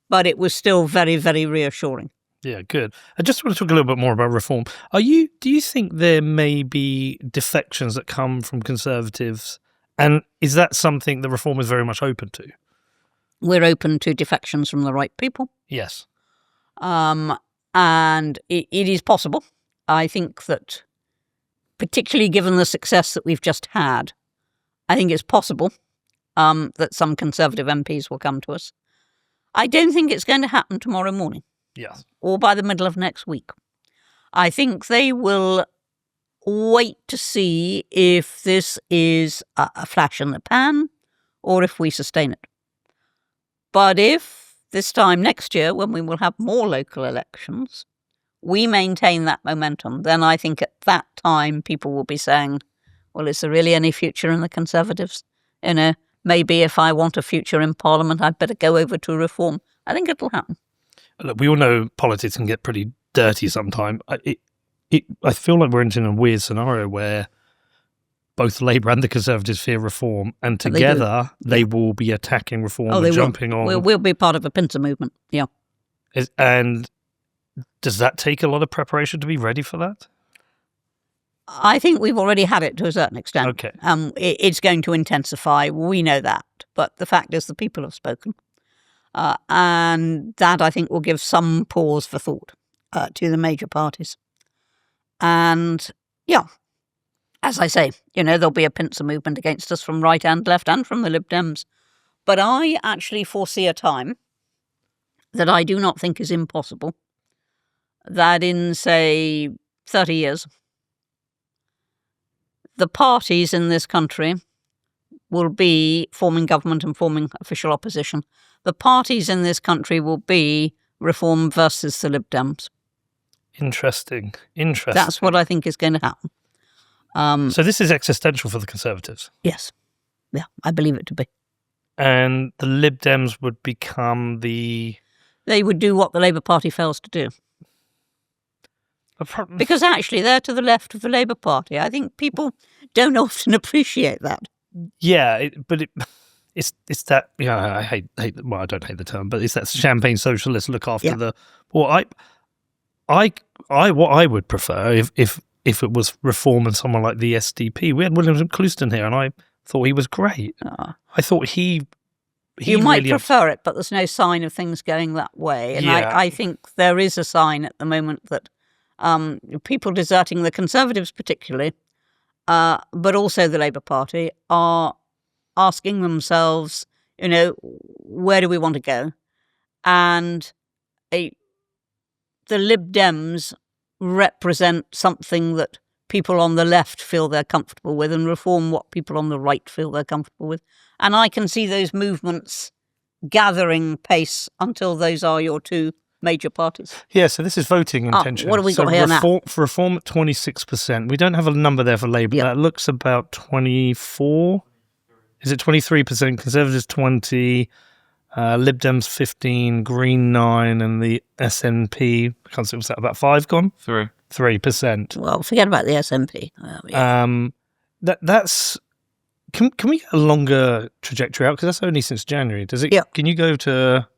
but it was still very, very reassuring. Yeah, good. I just want to talk a little bit more about reform. Do you think there may be defections that come from Conservatives? And is that something the Reform is very much open to? We're open to defections from the right people. Yes. And it is possible. I think that, particularly given the success that we've just had, I think it's possible that some Conservative MPs will come to us. I don't think it's going to happen tomorrow morning. Yes. Or by the middle of next week. I think they will wait to see if this is a flash in the pan or if we sustain it. But if this time next year, when we will have more local elections, we maintain that momentum, then I think at that time people will be saying, well, is there really any future in the Conservatives? Maybe if I want a future in Parliament, I'd better go over to Reform. I think it'll happen. Look, we all know politics can get pretty dirty sometimes. I feel like we're in a weird scenario where both Labour and the Conservatives fear Reform, and together they will be attacking Reform and jumping on. We'll be part of a pincer movement, yeah. And does that take a lot of preparation to be ready for that? I think we've already had it to a certain extent. Okay. It's going to intensify. We know that. But the fact is the people have spoken. And that, I think, will give some pause for thought to the major parties. And, yeah, as I say, there'll be a pincer movement against us from right and left and from the Lib Dems. But I actually foresee a time that I do not think is impossible, that in, say, 30 years, the parties in this country will be forming government and forming official opposition. The parties in this country will be Reform versus the Lib Dems. Interesting. That's what I think is going to happen. So this is existential for the Conservatives? Yes. Yeah, I believe it to be. And the Lib Dems would become the... They would do what the Labour Party fails to do. Because actually they're to the left of the Labour Party. I think people don't often appreciate that. Yeah, it's that, I hate well, I don't hate the term, but it's that champagne socialist look after the... Well, what I would prefer if it was Reform and someone like the SDP. We had William Clouston here, and I thought he was great. I thought he you might really prefer it, but there's no sign of things going that way. And I think there is a sign at the moment that people deserting the Conservatives particularly, but also the Labour Party, are asking themselves, where do we want to go? And the Lib Dems represent something that people on the left feel they're comfortable with, and Reform what people on the right feel they're comfortable with. And I can see those movements gathering pace until those are your two major parties. Yeah, so this is voting intention. What have we got here now? For Reform at 26%. We don't have a number there for Labour. That looks about 24. Is it 23%? Conservatives 20, Lib Dems 15, Green 9, and the SNP, I can't see, was that about 5 gone? 3%. Well, forget about the SNP. That's... Can we get a longer trajectory out? Because that's only since January. Does it? Yeah. Can you go to...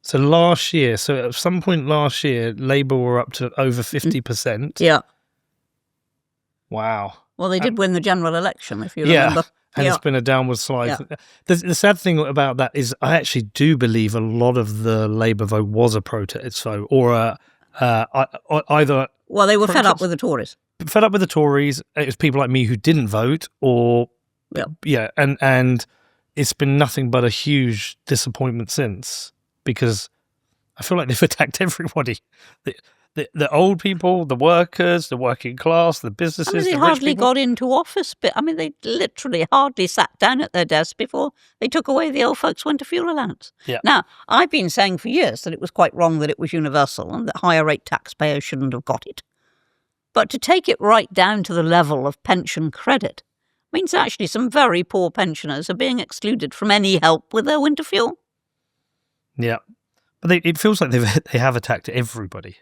So last year, at some point last year, Labour were up to over 50%. Yeah. Wow. Well, they did win the general election, if you remember. And it's been a downward slide. Yeah. The sad thing about that is I actually do believe a lot of the Labour vote was a protest vote, or either... Well, they were fed up with the Tories. Fed up with the Tories. It was people like me who didn't vote, or... Yeah, and it's been nothing but a huge disappointment since, because I feel like they've attacked everybody. The old people, the workers, the working class, the businesses, they the hardly rich people. got into office. But they literally hardly sat down at their desk before they took away the old folks' winter fuel allowance. Yeah. Now, I've been saying for years that it was quite wrong that it was universal and that higher rate taxpayers shouldn't have got it. But to take it right down to the level of pension credit means actually some very poor pensioners are being excluded from any help with their winter fuel. Yeah. But it feels like they have attacked everybody.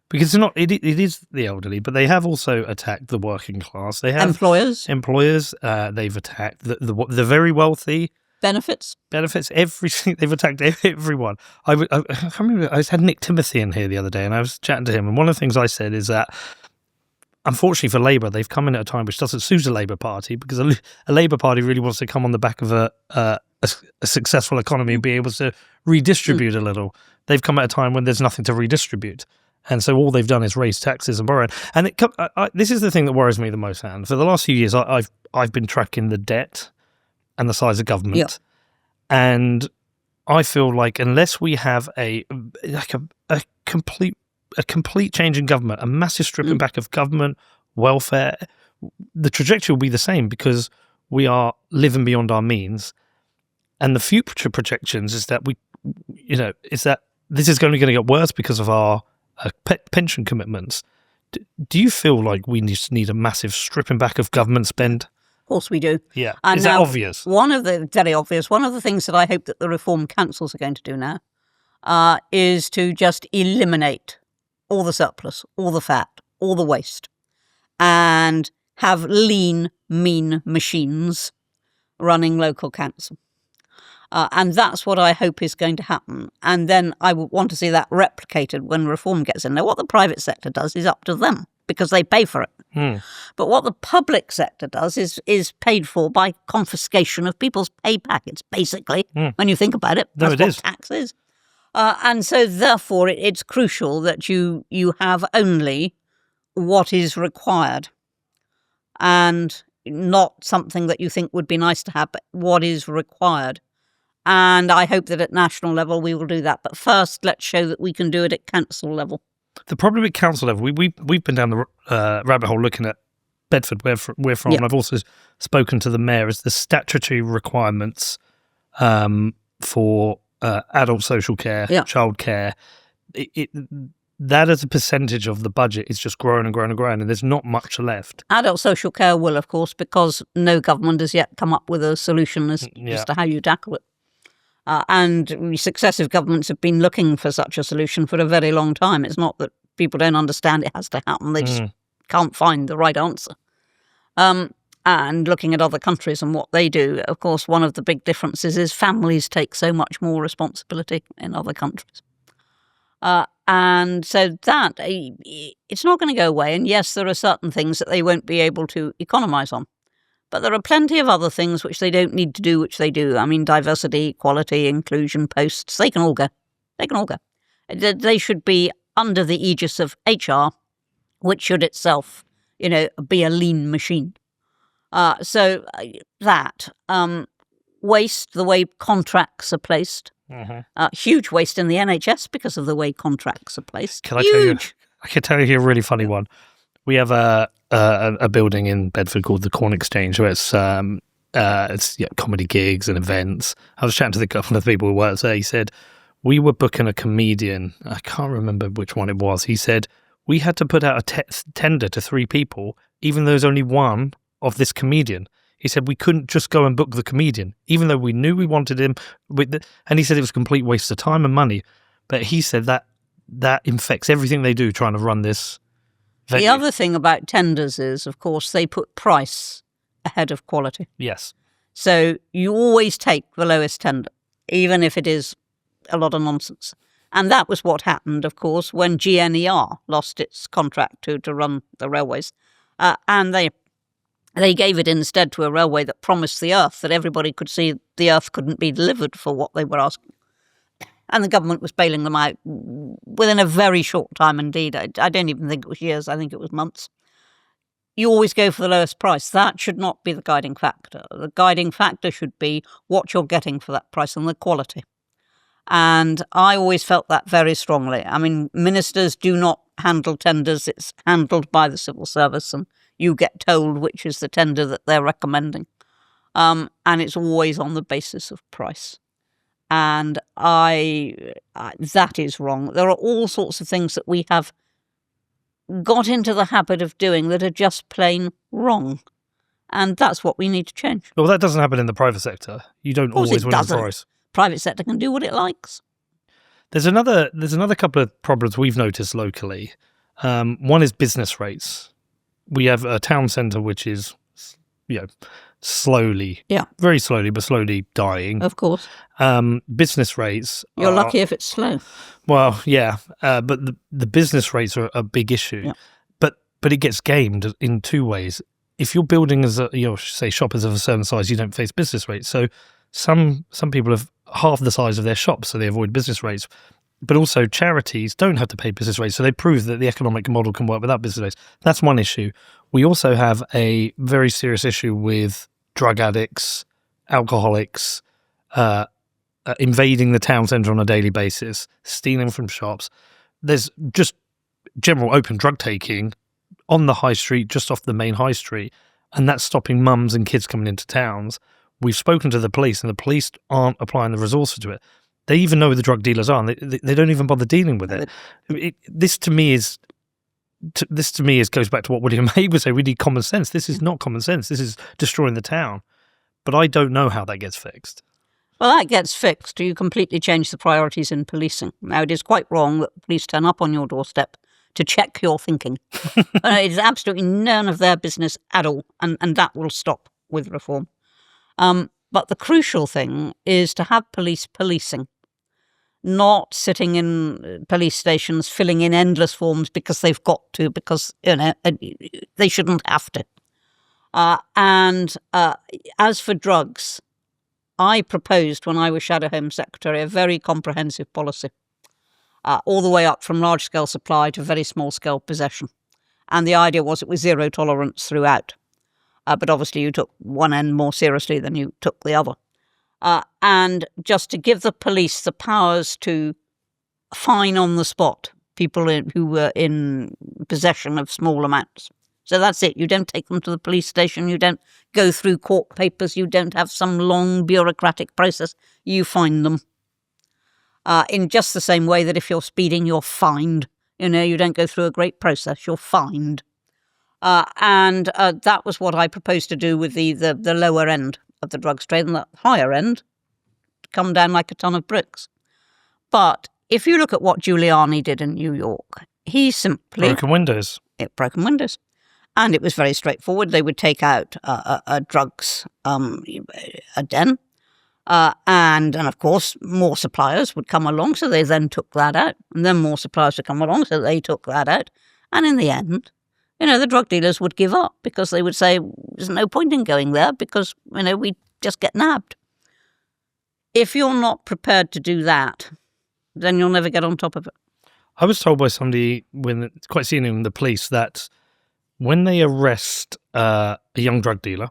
Because it is the elderly, but they have also attacked the working class. They have employers. They've attacked the very wealthy. Benefits. Everything. They've attacked everyone. I can't remember. I had Nick Timothy in here the other day, and I was chatting to him, and one of the things I said is that, unfortunately for Labour, they've come in at a time which doesn't suit a Labour Party, because a Labour Party really wants to come on the back of a successful economy and be able to redistribute a little. They've come at a time when there's nothing to redistribute. And so all they've done is raise taxes and borrow. And this is the thing that worries me the most, Anne. For the last few years, I've been tracking the debt and the size of government. Yeah. And I feel like unless we have a complete change in government, a massive stripping back of government, welfare, the trajectory will be the same, because we are living beyond our means. And the future projections is that this is only going to get worse because of our pension commitments. Do you feel like we just need a massive stripping back of government spend? Of course we do. Yeah. And is that obvious? Very obvious. One of the things that I hope that the Reform Councils are going to do now is to just eliminate all the surplus, all the fat, all the waste, and have lean, mean machines running local council. And that's what I hope is going to happen. And then I would want to see that replicated when reform gets in there. What the private sector does is up to them, because they pay for it. But what the public sector does is paid for by confiscation of people's pay packets, basically, when you think about it. That's what tax is. And so, therefore, it's crucial that you have only what is required, and not something that you think would be nice to have, but what is required. And I hope that at national level we will do that. But first, let's show that we can do it at council level. The problem at council level, we've been down the rabbit hole looking at Bedford, where we're from, and I've also spoken to the mayor, as the statutory requirements for adult social care, childcare, that as a percentage of the budget is just growing and growing and growing, and there's not much left. Adult social care will, of course, because no government has yet come up with a solution as to how you tackle it. And successive governments have been looking for such a solution for a very long time. It's not that people don't understand it has to happen. They just can't find the right answer. And looking at other countries and what they do, of course, one of the big differences is families take so much more responsibility in other countries. And so that, it's not going to go away. And yes, there are certain things that they won't be able to economise on. But there are plenty of other things which they don't need to do, which they do. I mean, diversity, equality, inclusion, posts, they can all go. They can all go. They should be under the aegis of HR, which should itself, be a lean machine. So that, waste, the way contracts are placed, huge waste in the NHS because of the way contracts are placed. I can tell you a really funny one. We have a building in Bedford called the Corn Exchange, where it's comedy gigs and events. I was chatting to a couple of people who work there. He said, we were booking a comedian. I can't remember which one it was. He said, we had to put out a tender to 3 people, even though there's only one of this comedian. He said, we couldn't just go and book the comedian, even though we knew we wanted him. And he said it was a complete waste of time and money. But he said that infects everything they do trying to run this venue. The other thing about tenders is, of course, they put price ahead of quality. Yes. So you always take the lowest tender, even if it is a lot of nonsense. And that was what happened, of course, when GNER lost its contract to run the railways. And they gave it instead to a railway that promised the earth, that everybody could see the earth couldn't be delivered for what they were asking. And the government was bailing them out within a very short time indeed. I don't even think it was years. I think it was months. You always go for the lowest price. That should not be the guiding factor. The guiding factor should be what you're getting for that price and the quality. And I always felt that very strongly. I mean, ministers do not handle tenders. It's handled by the civil service, and you get told which is the tender that they're recommending. And it's always on the basis of price. And that is wrong. There are all sorts of things that we have got into the habit of doing that are just plain wrong. And that's what we need to change. Well, that doesn't happen in the private sector. You don't always win the price. Private sector can do what it likes. There's another couple of problems we've noticed locally. One is business rates. We have a town centre which is, slowly, very slowly, but slowly dying. Of course. Business rates. You're lucky if it's slow. Well, yeah, but the business rates are a big issue. Yeah. But it gets gamed in two ways. If you're building as say shoppers of a certain size, you don't face business rates. So some people have half the size of their shops, so they avoid business rates. But also charities don't have to pay business rates, so they prove that the economic model can work without business rates. That's one issue. We also have a very serious issue with drug addicts, alcoholics, invading the town centre on a daily basis, stealing from shops. There's just general open drug taking on the high street, just off the main high street, and that's stopping mums and kids coming into towns. We've spoken to the police, and the police aren't applying the resources to it. They even know who the drug dealers are, and they don't even bother dealing with it. This to me goes back to what William Hague would say. We need common sense. This is not common sense. This is destroying the town. But I don't know how that gets fixed. Well, that gets fixed. You completely change the priorities in policing. Now, it is quite wrong that police turn up on your doorstep to check your thinking. It is absolutely none of their business at all, and that will stop with reform. But the crucial thing is to have police policing, not sitting in police stations filling in endless forms because they've got to, because they shouldn't have to. And as for drugs, I proposed when I was Shadow Home Secretary a very comprehensive policy, all the way up from large-scale supply to very small-scale possession. And the idea was it was zero tolerance throughout. But obviously you took one end more seriously than you took the other. And just to give the police the powers to fine on the spot people who were in possession of small amounts. So that's it. You don't take them to the police station. You don't go through court papers. You don't have some long bureaucratic process. You fine them. In just the same way that if you're speeding, you're fined. You don't go through a great process. You're fined. And that was what I proposed to do with the lower end of the drugs trade, and the higher end come down like a ton of bricks. But if you look at what Giuliani did in New York, he simply... Broken windows. Broken windows. And it was very straightforward. They would take out a drugs a den. And of course, more suppliers would come along, so they then took that out. And then more suppliers would come along, so they took that out. And in the end, the drug dealers would give up because they would say, there's no point in going there because, we just get nabbed. If you're not prepared to do that, then you'll never get on top of it. I was told by somebody, quite senior in the police, that when they arrest a young drug dealer,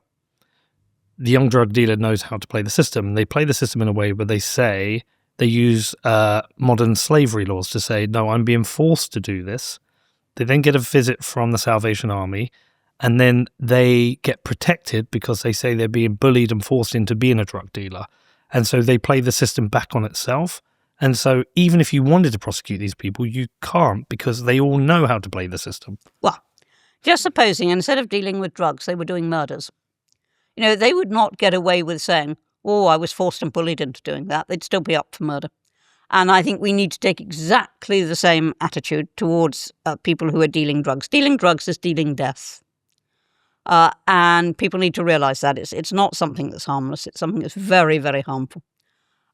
the young drug dealer knows how to play the system. They play the system in a way where they use modern slavery laws to say, no, I'm being forced to do this. They then get a visit from the Salvation Army, and then they get protected because they say they're being bullied and forced into being a drug dealer. And so they play the system back on itself. And so even if you wanted to prosecute these people, you can't because they all know how to play the system. Well, just supposing instead of dealing with drugs, they were doing murders. They would not get away with saying, oh, I was forced and bullied into doing that. They'd still be up for murder. And I think we need to take exactly the same attitude towards people who are dealing drugs. Dealing drugs is dealing death. And people need to realise that. It's not something that's harmless. It's something that's very, very harmful.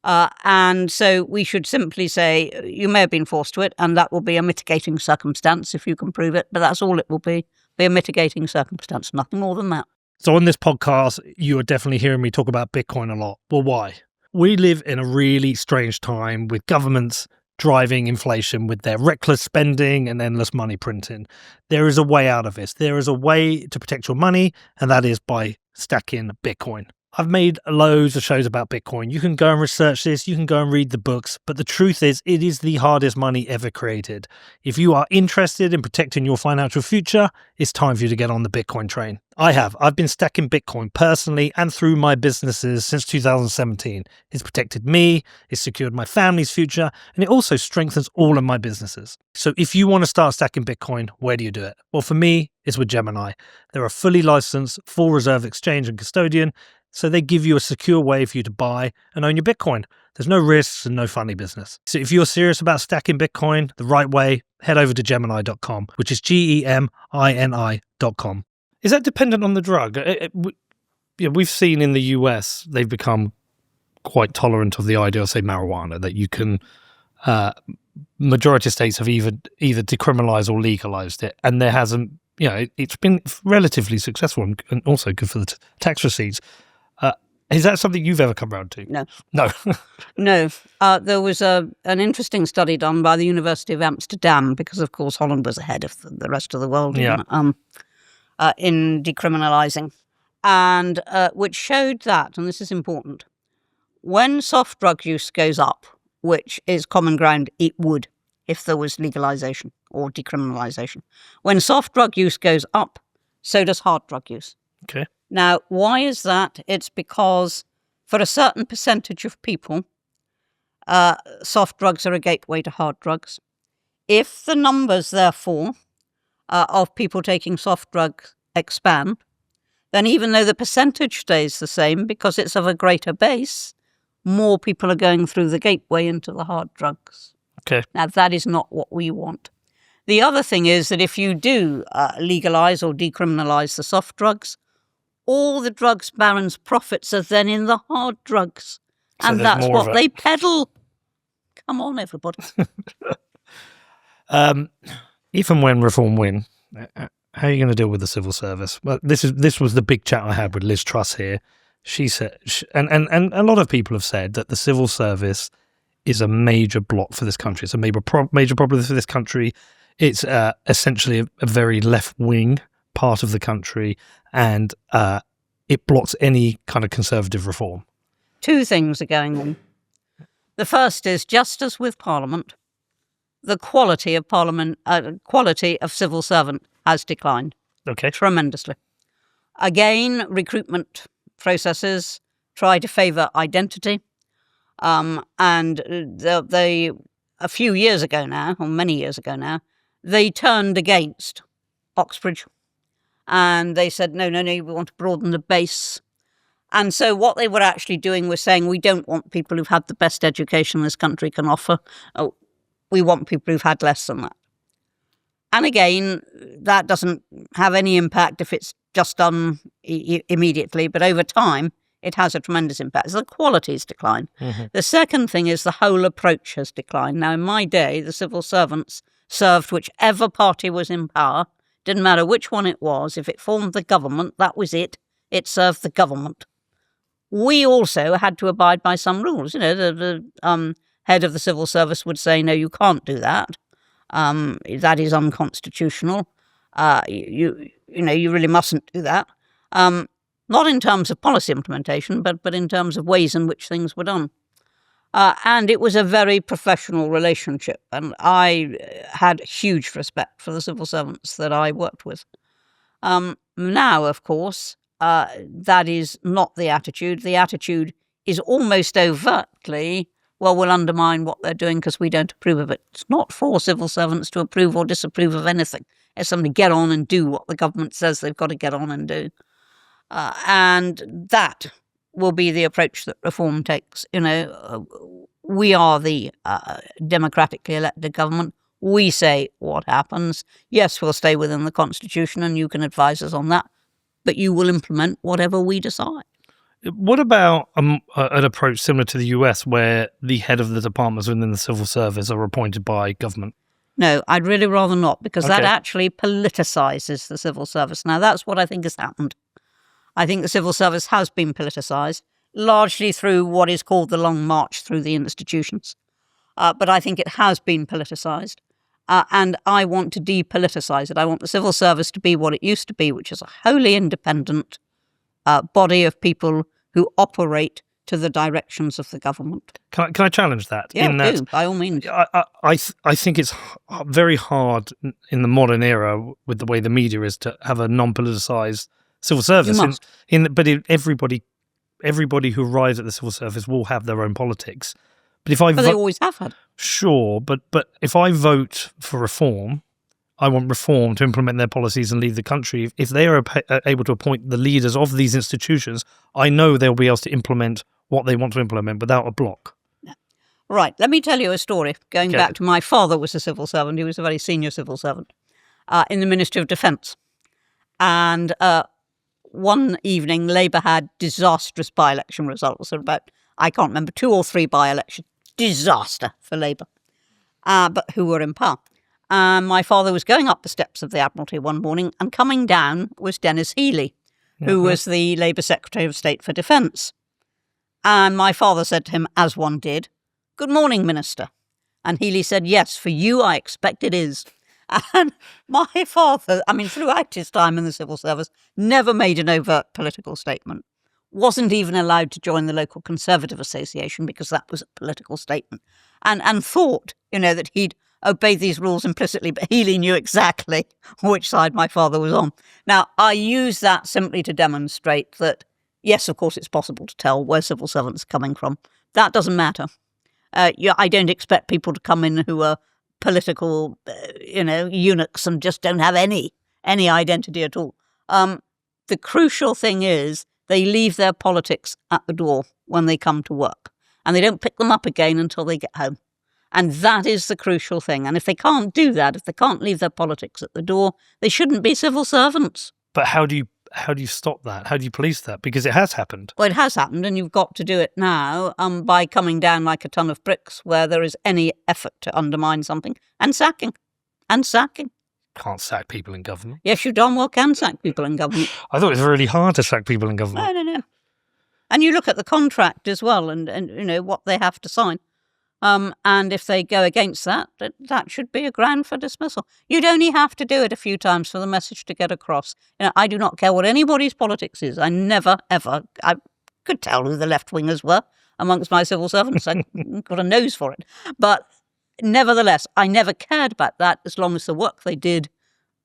And so we should simply say, you may have been forced to it, and that will be a mitigating circumstance if you can prove it. But that's all it will be a mitigating circumstance, nothing more than that. So on this podcast, you are definitely hearing me talk about Bitcoin a lot. Well, why? We live in a really strange time with governments driving inflation with their reckless spending and endless money printing. There is a way out of this. There is a way to protect your money, and that is by stacking Bitcoin. I've made loads of shows about Bitcoin. You can go and research this, you can go and read the books, but the truth is, it is the hardest money ever created. If you are interested in protecting your financial future, it's time for you to get on the Bitcoin train. I've been stacking Bitcoin personally and through my businesses since 2017. It's protected me, it's secured my family's future, and it also strengthens all of my businesses. So if you want to start stacking Bitcoin, where do you do it? Well, for me, it's with Gemini. They're a fully licensed, full reserve exchange and custodian, so they give you a secure way for you to buy and own your Bitcoin. There's no risks and no funny business. So if you're serious about stacking Bitcoin the right way, head over to Gemini.com, which is GEMINI.com. Is that dependent on the drug? We've seen in the US, they've become quite tolerant of the idea of, say, marijuana, that you can, majority of states have either decriminalized or legalized it. And there hasn't, it's been relatively successful and also good for the tax receipts. Is that something you've ever come around to? No. No. No. There was an interesting study done by the University of Amsterdam, because, of course, Holland was ahead of the rest of the world in decriminalising, and which showed that, and this is important, when soft drug use goes up, which is common ground, it would if there was legalisation or decriminalisation. When soft drug use goes up, so does hard drug use. Okay. Now, why is that? It's because for a certain percentage of people, soft drugs are a gateway to hard drugs. If the numbers, therefore, of people taking soft drugs expand, then even though the percentage stays the same because it's of a greater base, more people are going through the gateway into the hard drugs. Okay. Now, that is not what we want. The other thing is that if you do legalise or decriminalise the soft drugs, all the drugs barons' profits are then in the hard drugs. So and that's what they peddle. Come on, everybody. If and when Reform win, how are you going to deal with the civil service? Well, this was the big chat I had with Liz Truss here. She said, and a lot of people have said that the civil service is a major block for this country. It's a major problem for this country. It's essentially a very left-wing part of the country, and it blocks any kind of conservative reform. Two things are going on. The first is, just as with Parliament, the quality of civil servant has declined. Okay. Tremendously. Again, recruitment processes try to favour identity. And they, a few years ago now, or many years ago now, they turned against Oxbridge. And they said, no, we want to broaden the base. And so what they were actually doing was saying, we don't want people who've had the best education this country can offer. We want people who've had less than that. And again, that doesn't have any impact if it's just done immediately, but over time, it has a tremendous impact. So the quality's declined. Mm-hmm. The second thing is the whole approach has declined. Now, in my day, the civil servants served whichever party was in power. Didn't matter which one it was. If it formed the government, that was it. It served the government. We also had to abide by some rules. The head of the civil service would say, no, you can't do that. That is unconstitutional. You really mustn't do that. Not in terms of policy implementation, but in terms of ways in which things were done. And it was a very professional relationship. And I had huge respect for the civil servants that I worked with. Now, of course, that is not the attitude. The attitude is almost overtly, well, we'll undermine what they're doing because we don't approve of it. It's not for civil servants to approve or disapprove of anything. It's something to get on and do what the government says they've got to get on and do. And that will be the approach that reform takes. We are the democratically elected government. We say what happens. Yes, we'll stay within the Constitution and you can advise us on that, but you will implement whatever we decide. What about an approach similar to the US where the head of the departments within the civil service are appointed by government? No, I'd really rather not, because that actually politicises the civil service. Now, that's what I think has happened. I think the civil service has been politicised, largely through what is called the long march through the institutions. But I think it has been politicised. And I want to depoliticise it. I want the civil service to be what it used to be, which is a wholly independent body of people who operate to the directions of the government. Can I challenge that? Yeah, in that, do, by all means. I think it's very hard in the modern era with the way the media is to have a non-politicised civil service. You must. Everybody who arrives at the civil service will have their own politics. But they always have had. Sure, but if I vote for reform, I want reform to implement their policies and leave the country. If they are able to appoint the leaders of these institutions, I know they'll be able to implement what they want to implement without a block. Right, let me tell you a story. Going back to my father was a civil servant. He was a very senior civil servant in the Ministry of Defence. And one evening, Labour had disastrous by-election results. About, I can't remember, 2 or 3 by-elections. Disaster for Labour, but who were in power. My father was going up the steps of the Admiralty one morning, and coming down was Dennis Healey, who was the Labour Secretary of State for Defence. And my father said to him, as one did, "Good morning, Minister." And Healey said, "Yes, for you I expect it is." And my father, throughout his time in the civil service, never made an overt political statement. Wasn't even allowed to join the local Conservative Association because that was a political statement. And thought, that he'd obey these rules implicitly, but Healey knew exactly which side my father was on. Now, I use that simply to demonstrate that, yes, of course, it's possible to tell where civil servants are coming from. That doesn't matter. I don't expect people to come in who are political, eunuchs and just don't have any identity at all. The crucial thing is they leave their politics at the door when they come to work, and they don't pick them up again until they get home. And that is the crucial thing. And if they can't do that, if they can't leave their politics at the door, they shouldn't be civil servants. But how do you stop that? How do you police that? Because it has happened. Well, it has happened, and you've got to do it now by coming down like a ton of bricks where there is any effort to undermine something, and sacking. Can't sack people in government. Yes, you darn well can sack people in government. I thought it was really hard to sack people in government. No. And you look at the contract as well, and what they have to sign. And if they go against that should be a ground for dismissal. You'd only have to do it a few times for the message to get across. I do not care what anybody's politics is. I never, ever, I could tell who the left-wingers were amongst my civil servants. I got a nose for it. But nevertheless, I never cared about that as long as the work they did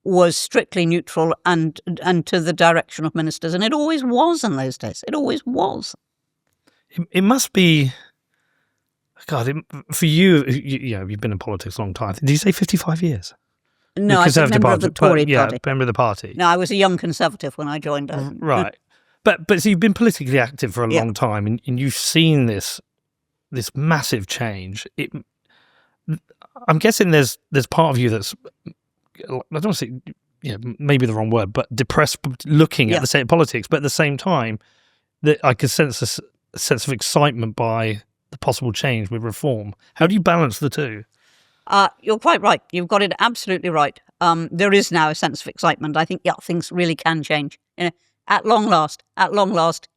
was strictly neutral and to the direction of ministers. And it always was in those days. It always was. It must be... God, for you, you've been in politics a long time. Did you say 55 years? No, I was a member of the Tory Party. Yeah, member of the party. No, I was a young Conservative when I joined. Right. But so you've been politically active for a long time, and you've seen this massive change. I'm guessing there's part of you that's, I don't want to say, maybe the wrong word, but depressed looking at the state of politics. But at the same time, that I could sense a sense of excitement by the possible change with reform. How do you balance the two? You're quite right. You've got it absolutely right. There is now a sense of excitement. I think, things really can change. At long last,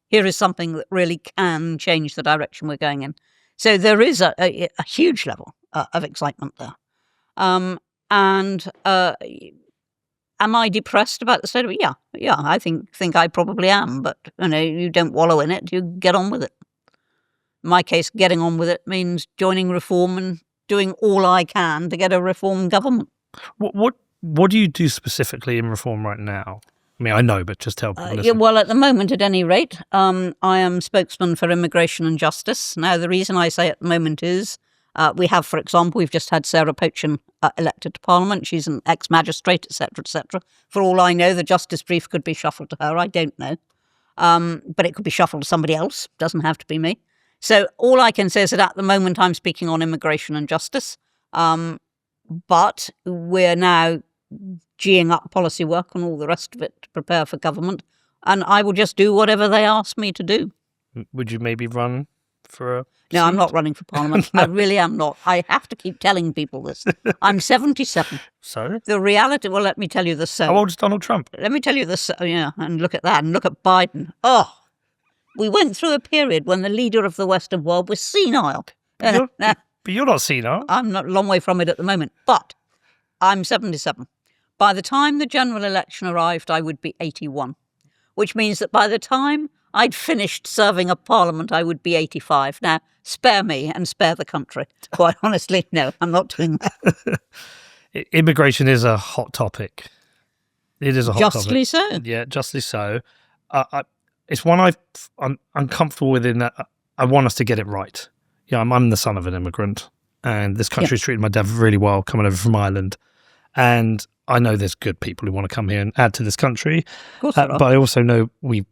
here is something that really can change the direction we're going in. So there is a huge level of excitement there. And am I depressed about the state of it? Yeah, I think I probably am. But you don't wallow in it. You get on with it. In my case, getting on with it means joining reform and doing all I can to get a reform government. What do you do specifically in reform right now? I mean, I know, but just tell people. Well, at the moment, at any rate, I am spokesman for immigration and justice. Now, the reason I say at the moment is we have, for example, we've just had Sarah Pochin elected to Parliament. She's an ex-magistrate, etc., etc. For all I know, the justice brief could be shuffled to her. I don't know. But it could be shuffled to somebody else. Doesn't have to be me. So all I can say is that at the moment I'm speaking on immigration and justice, but we're now geeing up policy work and all the rest of it to prepare for government, and I will just do whatever they ask me to do. Would you maybe run for a No, I'm not running for Parliament. No. I really am not. I have to keep telling people this. I'm 77. So? The reality, well, let me tell you this. How old is Donald Trump? Let me tell you this, and look at that, and look at Biden. Oh! We went through a period when the leader of the Western world was senile. But you're not senile. I'm not a long way from it at the moment, but I'm 77. By the time the general election arrived, I would be 81, which means that by the time I'd finished serving a parliament, I would be 85. Now, spare me and spare the country. Quite honestly, no, I'm not doing that. Immigration is a hot topic. It is a hot topic. Justly so. Yeah, justly so. It's one I'm uncomfortable with in that I want us to get it right. Yeah, I'm the son of an immigrant, and this country's treated my dad really well coming over from Ireland. And I know there's good people who want to come here and add to this country. Of course there are. But I also know we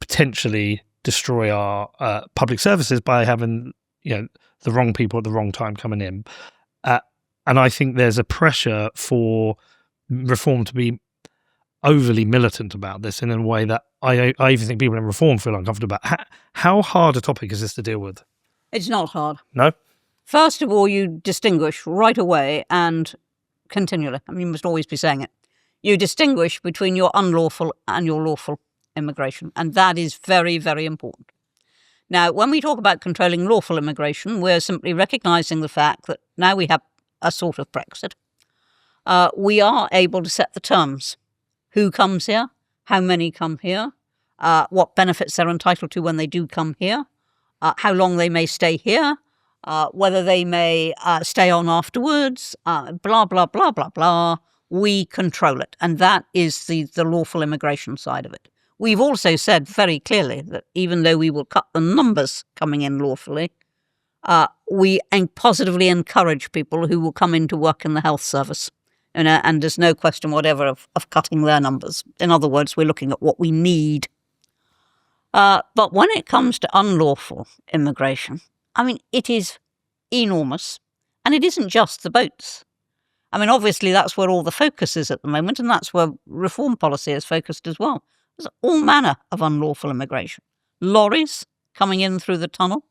potentially destroy our public services by having the wrong people at the wrong time coming in. And I think there's a pressure for Reform to be overly militant about this in a way that I even think people in Reform feel uncomfortable about. How hard a topic is this to deal with? It's not hard. No? First of all, you distinguish right away and continually. I mean, you must always be saying it. You distinguish between your unlawful and your lawful immigration, and that is very, very important. Now, when we talk about controlling lawful immigration, we're simply recognising the fact that now we have a sort of Brexit. We are able to set the terms. Who comes here? How many come here? What benefits they're entitled to when they do come here? How long they may stay here? Whether they may stay on afterwards? Blah, blah, blah, blah, blah. We control it. And that is the lawful immigration side of it. We've also said very clearly that even though we will cut the numbers coming in lawfully, we positively encourage people who will come in to work in the health service. And there's no question whatever of cutting their numbers. In other words, we're looking at what we need. But when it comes to unlawful immigration, I mean, it is enormous. And it isn't just the boats. I mean, obviously, that's where all the focus is at the moment, and that's where Reform policy is focused as well. There's all manner of unlawful immigration. Lorries coming in through the tunnel.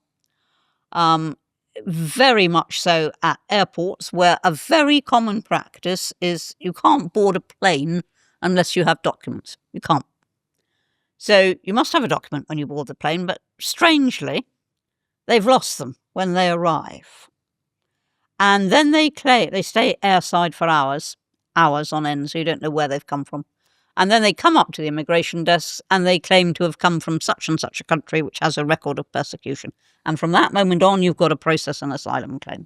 Very much so at airports, where a very common practice is you can't board a plane unless you have documents. You can't. So you must have a document when you board the plane, but strangely, they've lost them when they arrive. And then they stay airside for hours on end, so you don't know where they've come from. And then they come up to the immigration desks and they claim to have come from such and such a country which has a record of persecution. And from that moment on, you've got to process an asylum claim.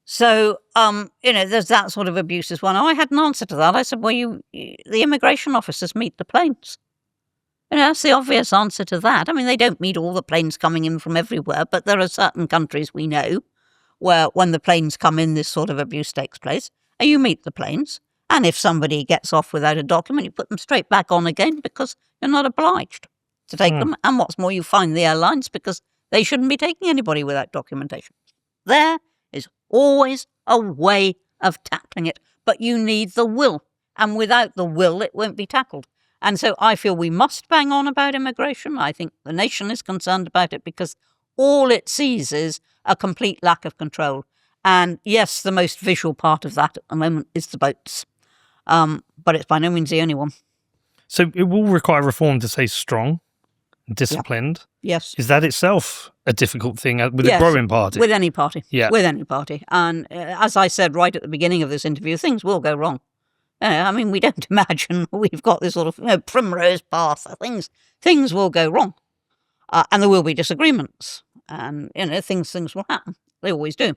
So, there's that sort of abuse as well. Now, I had an answer to that. I said, well, the immigration officers meet the planes. That's the obvious answer to that. I mean, they don't meet all the planes coming in from everywhere, but there are certain countries we know where when the planes come in, this sort of abuse takes place. And you meet the planes. And if somebody gets off without a document, you put them straight back on again because you're not obliged to take them. And what's more, you fine the airlines because they shouldn't be taking anybody without documentation. There is always a way of tackling it, but you need the will. And without the will, it won't be tackled. And so I feel we must bang on about immigration. I think the nation is concerned about it because all it sees is a complete lack of control. And yes, the most visual part of that at the moment is the boats. But it's by no means the only one. So it will require Reform to stay strong, disciplined. Yeah. Yes. Is that itself a difficult thing with a growing party? With any party. Yeah. With any party. And as I said right at the beginning of this interview, things will go wrong. I mean, we don't imagine we've got this sort of primrose path. Things will go wrong. And there will be disagreements. And, things will happen. They always do.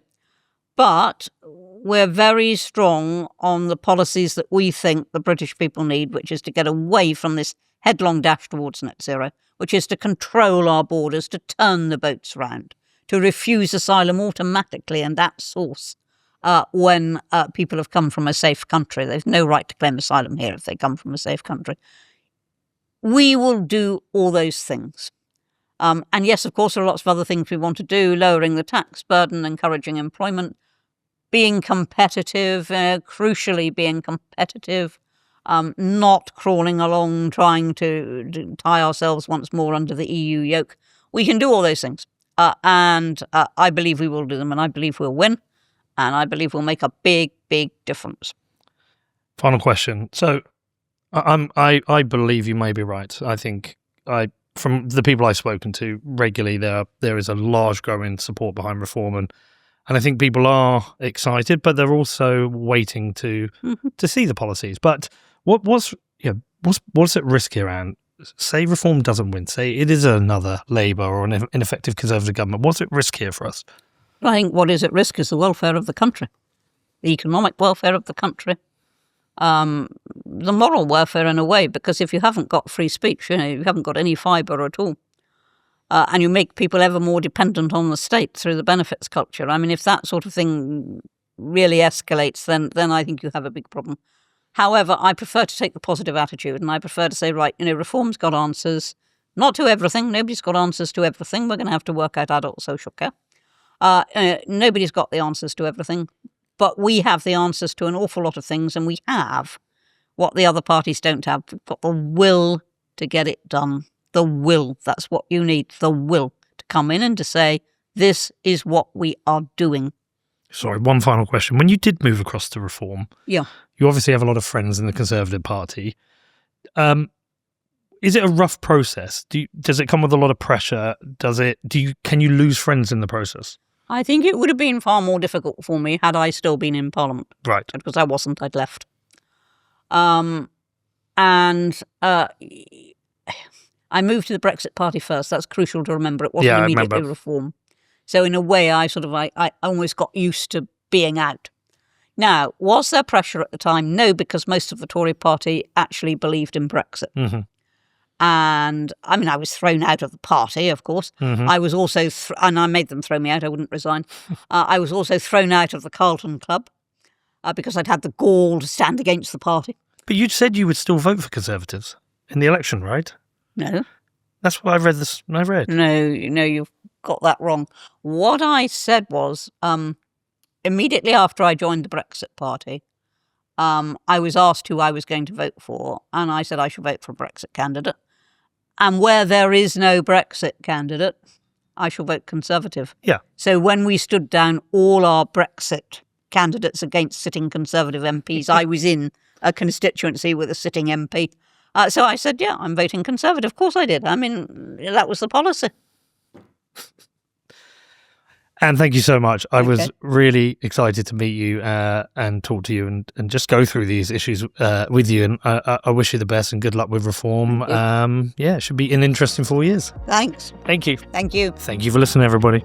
But we're very strong on the policies that we think the British people need, which is to get away from this headlong dash towards net zero, which is to control our borders, to turn the boats round, to refuse asylum automatically and at source when people have come from a safe country. There's no right to claim asylum here if they come from a safe country. We will do all those things. And yes, of course, there are lots of other things we want to do, lowering the tax burden, encouraging employment, being competitive, crucially being competitive, not crawling along trying to tie ourselves once more under the EU yoke. We can do all those things. And I believe we will do them, and I believe we'll win, and I believe we'll make a big, big difference. Final question. So I believe you may be right. I think from the people I've spoken to regularly, there is a large growing support behind Reform, and I think people are excited, but they're also waiting to see the policies. But what's What's at risk here, Anne? Say reform doesn't win. Say it is another Labour or an ineffective Conservative government. What's at risk here for us? I think what is at risk is the welfare of the country, the economic welfare of the country, the moral welfare in a way, because if you haven't got free speech, you haven't got any fibre at all, and you make people ever more dependent on the state through the benefits culture. I mean, if that sort of thing really escalates, then I think you have a big problem. However, I prefer to take the positive attitude, and I prefer to say, right, reform's got answers, not to everything. Nobody's got answers to everything. We're going to have to work out adult social care. Nobody's got the answers to everything, but we have the answers to an awful lot of things, and we have what the other parties don't have. We've got the will to get it done. The will. That's what you need. The will to come in and to say, this is what we are doing. Sorry, one final question. When you did move across to reform, Yeah. you obviously have a lot of friends in the Conservative Party. Is it a rough process? Does it come with a lot of pressure? Can you lose friends in the process? I think it would have been far more difficult for me had I still been in Parliament. Right. Because I wasn't, I'd left. I moved to the Brexit Party first. That's crucial to remember. It wasn't immediately reform. So in a way, I almost got used to being out. Now, was there pressure at the time? No, because most of the Tory Party actually believed in Brexit. Mm-hmm. And, I was thrown out of the party, of course. Mm-hmm. I was also, and I made them throw me out, I wouldn't resign. I was also thrown out of the Carlton Club because I'd had the gall to stand against the party. But you said you would still vote for Conservatives in the election, right? No. That's what I read. No, you've got that wrong. What I said was, immediately after I joined the Brexit Party, I was asked who I was going to vote for, and I said I should vote for a Brexit candidate. And where there is no Brexit candidate, I shall vote Conservative. Yeah. So when we stood down all our Brexit candidates against sitting Conservative MPs, I was in a constituency with a sitting MP. So I said, yeah, I'm voting Conservative. Of course I did. That was the policy. And thank you so much. I was really excited to meet you and talk to you and just go through these issues with you. And I wish you the best and good luck with reform. It should be an interesting 4 years. Thanks. Thank you. Thank you. Thank you for listening, everybody.